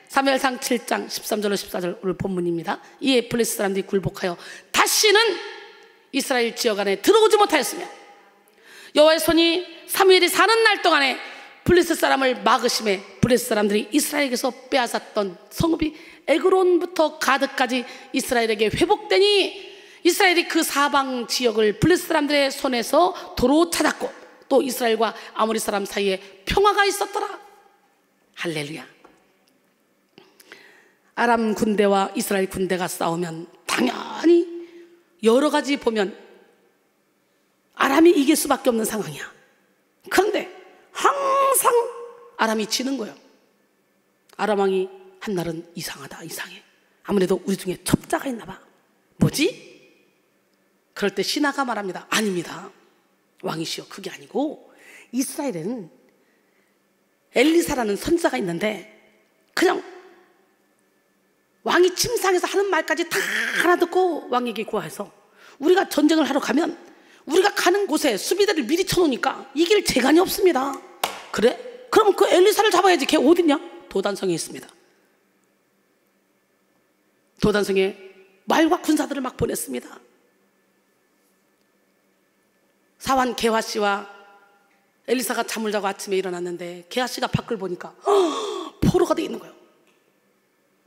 사무엘상 7장 13절로 14절 오늘 본문입니다. 이에 블레셋 사람들이 굴복하여 다시는 이스라엘 지역 안에 들어오지 못하였으며 여호와의 손이 사무엘이 사는 날 동안에 블레셋 사람을 막으심에 블레셋 사람들이 이스라엘에게서 빼앗았던 성읍이 에그론부터 가드까지 이스라엘에게 회복되니 이스라엘이 그 사방 지역을 블레셋 사람들의 손에서 도로 찾았고 또 이스라엘과 아모리 사람 사이에 평화가 있었더라. 할렐루야. 아람 군대와 이스라엘 군대가 싸우면 당연히 여러 가지 보면 아람이 이길 수밖에 없는 상황이야. 그런데 항상 아람이 지는 거예요. 아람 왕이 한날은 이상하다, 이상해. 아무래도 우리 중에 첩자가 있나 봐. 뭐지? 그럴 때 신하가 말합니다. 아닙니다. 왕이시여, 그게 아니고 이스라엘에는 엘리사라는 선지자가 있는데 그냥 왕이 침상에서 하는 말까지 다 알아듣고 왕에게 고하해서 우리가 전쟁을 하러 가면 우리가 가는 곳에 수비대를 미리 쳐놓으니까 이길 재간이 없습니다. 그래? 그러면 그 엘리사를 잡아야지. 걔 어딨냐? 도단성에 있습니다. 도단성에 말과 군사들을 막 보냈습니다. 사환 게하씨와 엘리사가 잠을 자고 아침에 일어났는데 게하씨가 밖을 보니까 포로가 돼 있는 거예요.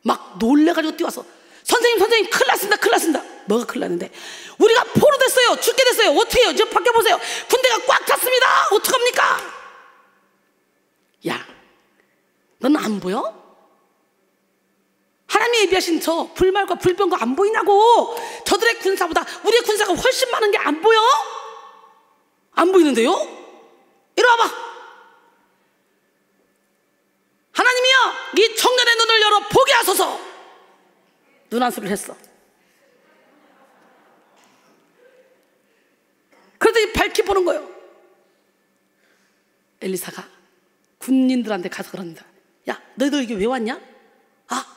막 놀래가지고 뛰어와서 선생님 큰일 났습니다, 큰일 났습니다. 뭐가 큰일 났는데? 우리가 포로 됐어요. 죽게 됐어요. 어떻게 해요? 저 밖에 보세요. 군대가 꽉 찼습니다. 어떡합니까? 야, 너는 안 보여? 하나님이 예비하신 저 불말과 불병과 안 보이냐고. 저들의 군사보다 우리의 군사가 훨씬 많은 게 안 보여? 안 보이는데요? 이리 와봐. 하나님이여, 이 청년의 눈을 열어 보게 하소서. 눈안수를 했어. 그러더니 밝히 보는 거예요. 엘리사가 군인들한테 가서 그럽니다. 야, 너희들 여기 왜 왔냐? 아,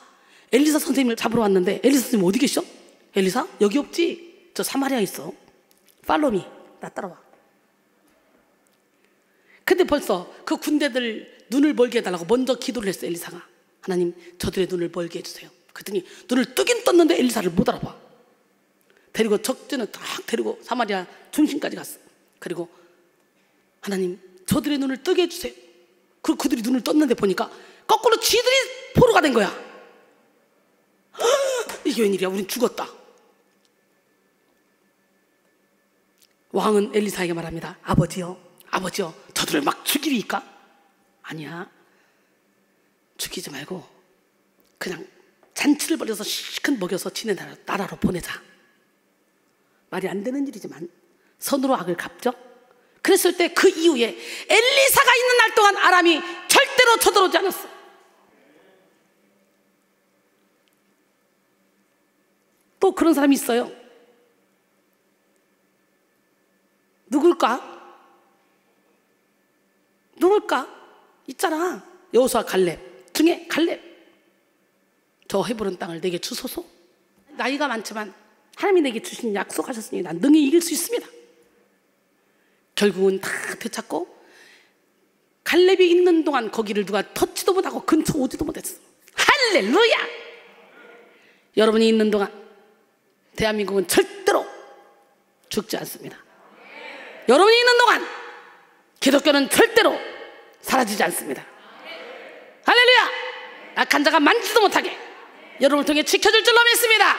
엘리사 선생님을 잡으러 왔는데 엘리사 선생님 어디 계셔? 엘리사? 여기 없지? 저 사마리아에 있어. 팔로미, 나 따라와. 근데 벌써 그 군대들 눈을 멀게 해달라고 먼저 기도를 했어요. 엘리사가. 하나님, 저들의 눈을 멀게 해주세요. 그랬더니 눈을 뜨긴 떴는데 엘리사를 못 알아봐. 데리고 적진을 딱 데리고 사마리아 중심까지 갔어. 그리고 하나님, 저들의 눈을 뜨게 해주세요. 그리고 그들이 눈을 떴는데 보니까 거꾸로 지들이 포로가 된 거야. 이게 웬일이야? 우린 죽었다. 왕은 엘리사에게 말합니다. 아버지요, 저들을 막 죽이리까? 아니야, 죽이지 말고 그냥 잔치를 벌여서 실컷 먹여서 지네 나라로 보내자. 말이 안 되는 일이지만 선으로 악을 갚죠. 그랬을 때 그 이후에 엘리사가 있는 날 동안 아람이 절대로 쳐들어오지 않았어. 또 그런 사람이 있어요. 누굴까? 뭘까? 있잖아. 여호수아 갈렙 중에 갈렙, 저 헤브론 땅을 내게 주소서. 나이가 많지만 하나님이 내게 주신 약속하셨으니 난 능히 이길 수 있습니다. 결국은 다 되찾고 갈렙이 있는 동안 거기를 누가 터치도 못하고 근처 오지도 못했어. 할렐루야! 여러분이 있는 동안 대한민국은 절대로 죽지 않습니다. 여러분이 있는 동안 기독교는 절대로 사라지지 않습니다. 할렐루야! 악한 자가 만지도 못하게 여러분을 통해 지켜줄 줄로 믿습니다.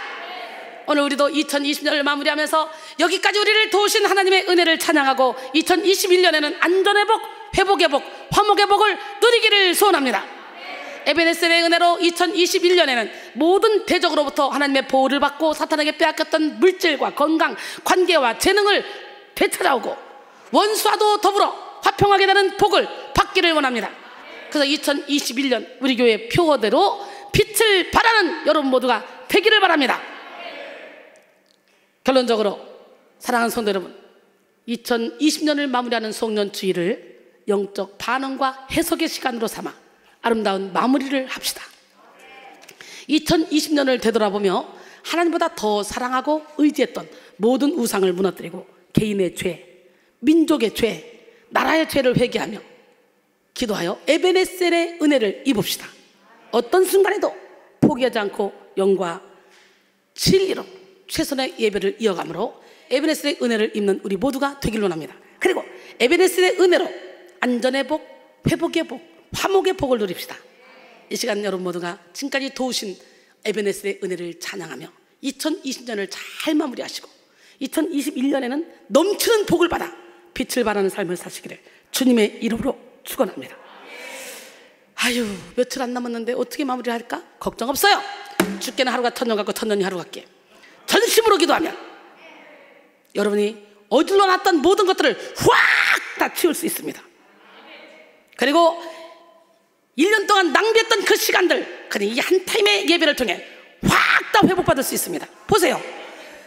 오늘 우리도 2020년을 마무리하면서 여기까지 우리를 도우신 하나님의 은혜를 찬양하고 2021년에는 안전의 복, 회복의 복, 화목의 복을 누리기를 소원합니다. 에베네셀의 은혜로 2021년에는 모든 대적으로부터 하나님의 보호를 받고 사탄에게 빼앗겼던 물질과 건강, 관계와 재능을 되찾아오고 원수와도 더불어 화평하게 되는 복을 받기를 원합니다. 그래서 2021년 우리 교회 표어대로 빛을 발하는 여러분 모두가 되기를 바랍니다. 결론적으로 사랑하는 성도 여러분, 2020년을 마무리하는 송년주일을 영적 반응과 해석의 시간으로 삼아 아름다운 마무리를 합시다. 2020년을 되돌아보며 하나님보다 더 사랑하고 의지했던 모든 우상을 무너뜨리고 개인의 죄, 민족의 죄, 나라의 죄를 회개하며 기도하여 에베네셀의 은혜를 입읍시다. 어떤 순간에도 포기하지 않고 영과 진리로 최선의 예배를 이어가므로 에베네셀의 은혜를 입는 우리 모두가 되길 원합니다. 그리고 에베네셀의 은혜로 안전의 복, 회복의 복, 화목의 복을 누립시다. 이 시간 여러분 모두가 지금까지 도우신 에베네셀의 은혜를 찬양하며 2020년을 잘 마무리하시고 2021년에는 넘치는 복을 받아 빛을 발하는 삶을 사시기를 주님의 이름으로 축원합니다. 아유, 며칠 안 남았는데 어떻게 마무리를 할까? 걱정 없어요. 죽게는 하루가 천년 같고 천년이 하루 같게 전심으로 기도하면 여러분이 어질러 놨던 모든 것들을 확 다 치울 수 있습니다. 그리고 1년 동안 낭비했던 그 시간들 그냥 이 한 타임의 예배를 통해 확 다 회복받을 수 있습니다. 보세요.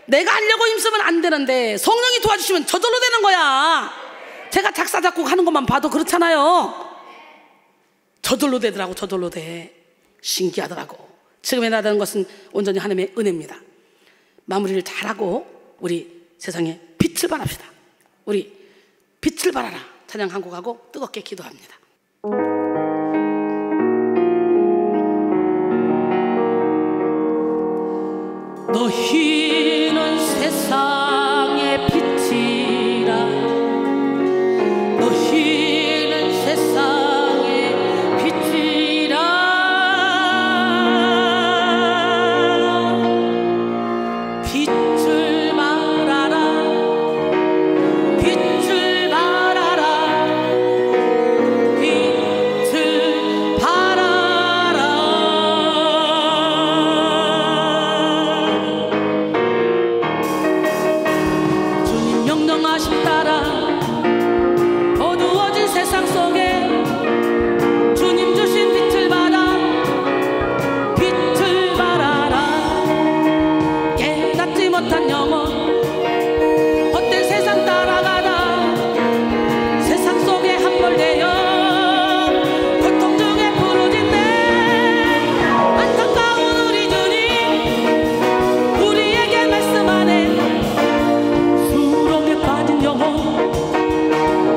내가 하려고 힘쓰면 안 되는데 성령이 도와주시면 저절로 되는 거야. 제가 작사 작곡 하는 것만 봐도 그렇잖아요. 저절로 되더라고. 저절로 돼. 신기하더라고. 지금에 나다는 것은 온전히 하나님의 은혜입니다. 마무리를 잘하고 우리 세상에 빛을 발합시다. 우리 빛을 발하라 찬양 한 곡하고 뜨겁게 기도합니다. 너희는 세상의 빛이라. 너희는 세상의 빛이라. 빛을 발하라. 빛을 발하라. 빛을 발하라. 주님 명령하심 따라 어두워진 세상 속에 주님 주신 빛을 발하. 빛을 발하라. 깨닫지 못한 영혼 헛된 세상 따라가다 세상 속에 함몰되어 고통 중에 부르짖네. 안타까운 우리 주님 우리에게 말씀하네. 수렁에 빠진 영혼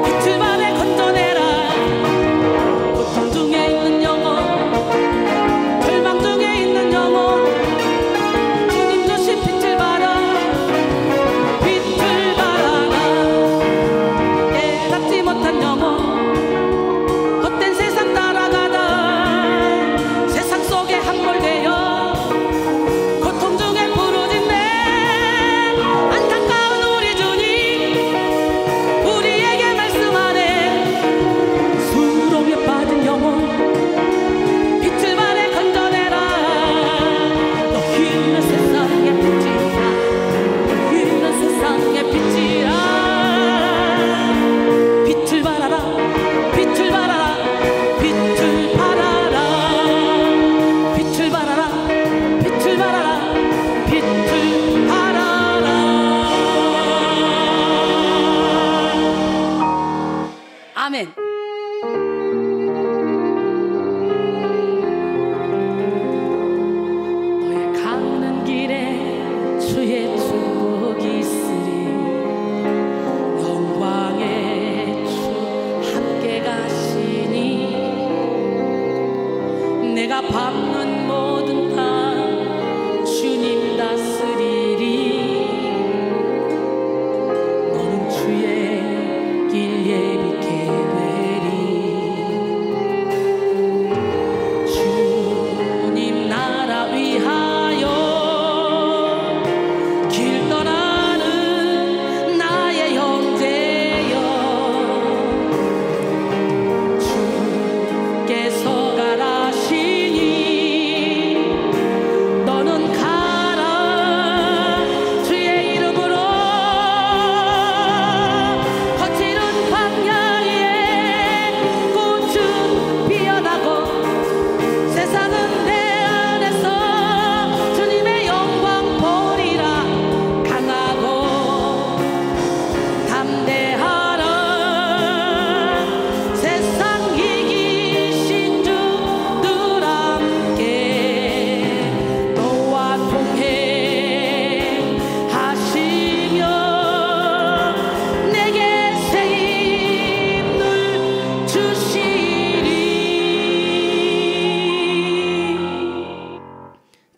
빛을 발해 건져내라. 고통 중에 있는 영혼, 절망 중에 있는 영혼 주님 주신 빛을 발하. 빛을 발하라. 깨닫지 못한 영혼 헛된 세상 따라가다 세상 속에 함몰되어 고통 중에 부르짖네. 안타까운 우리 주님 우리에게 말씀하네. 수렁에 빠진 영혼 빛을 발해 건져내라. 너희는 세상의 빛이라. 너희는 세상의 빛이라. 빛을 발하라. 빛을 발하라. 빛을 발하라. 빛을 발하라. 빛을 발하라. 빛을 발하라. 아멘.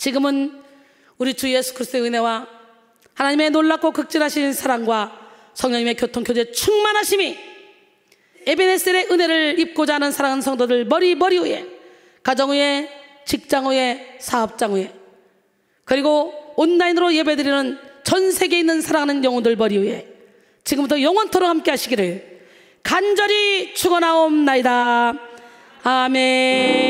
지금은 우리 주 예수 그리스도의 은혜와 하나님의 놀랍고 극진하신 사랑과 성령님의 교통교제 충만하심이 에베네셀의 은혜를 입고자 하는 사랑하는 성도들 머리 위에, 가정 위에, 직장 위에, 사업장 위에, 그리고 온라인으로 예배드리는 전 세계에 있는 사랑하는 영혼들 머리 위에 지금부터 영원토록 함께 하시기를 간절히 축원하옵나이다. 아멘.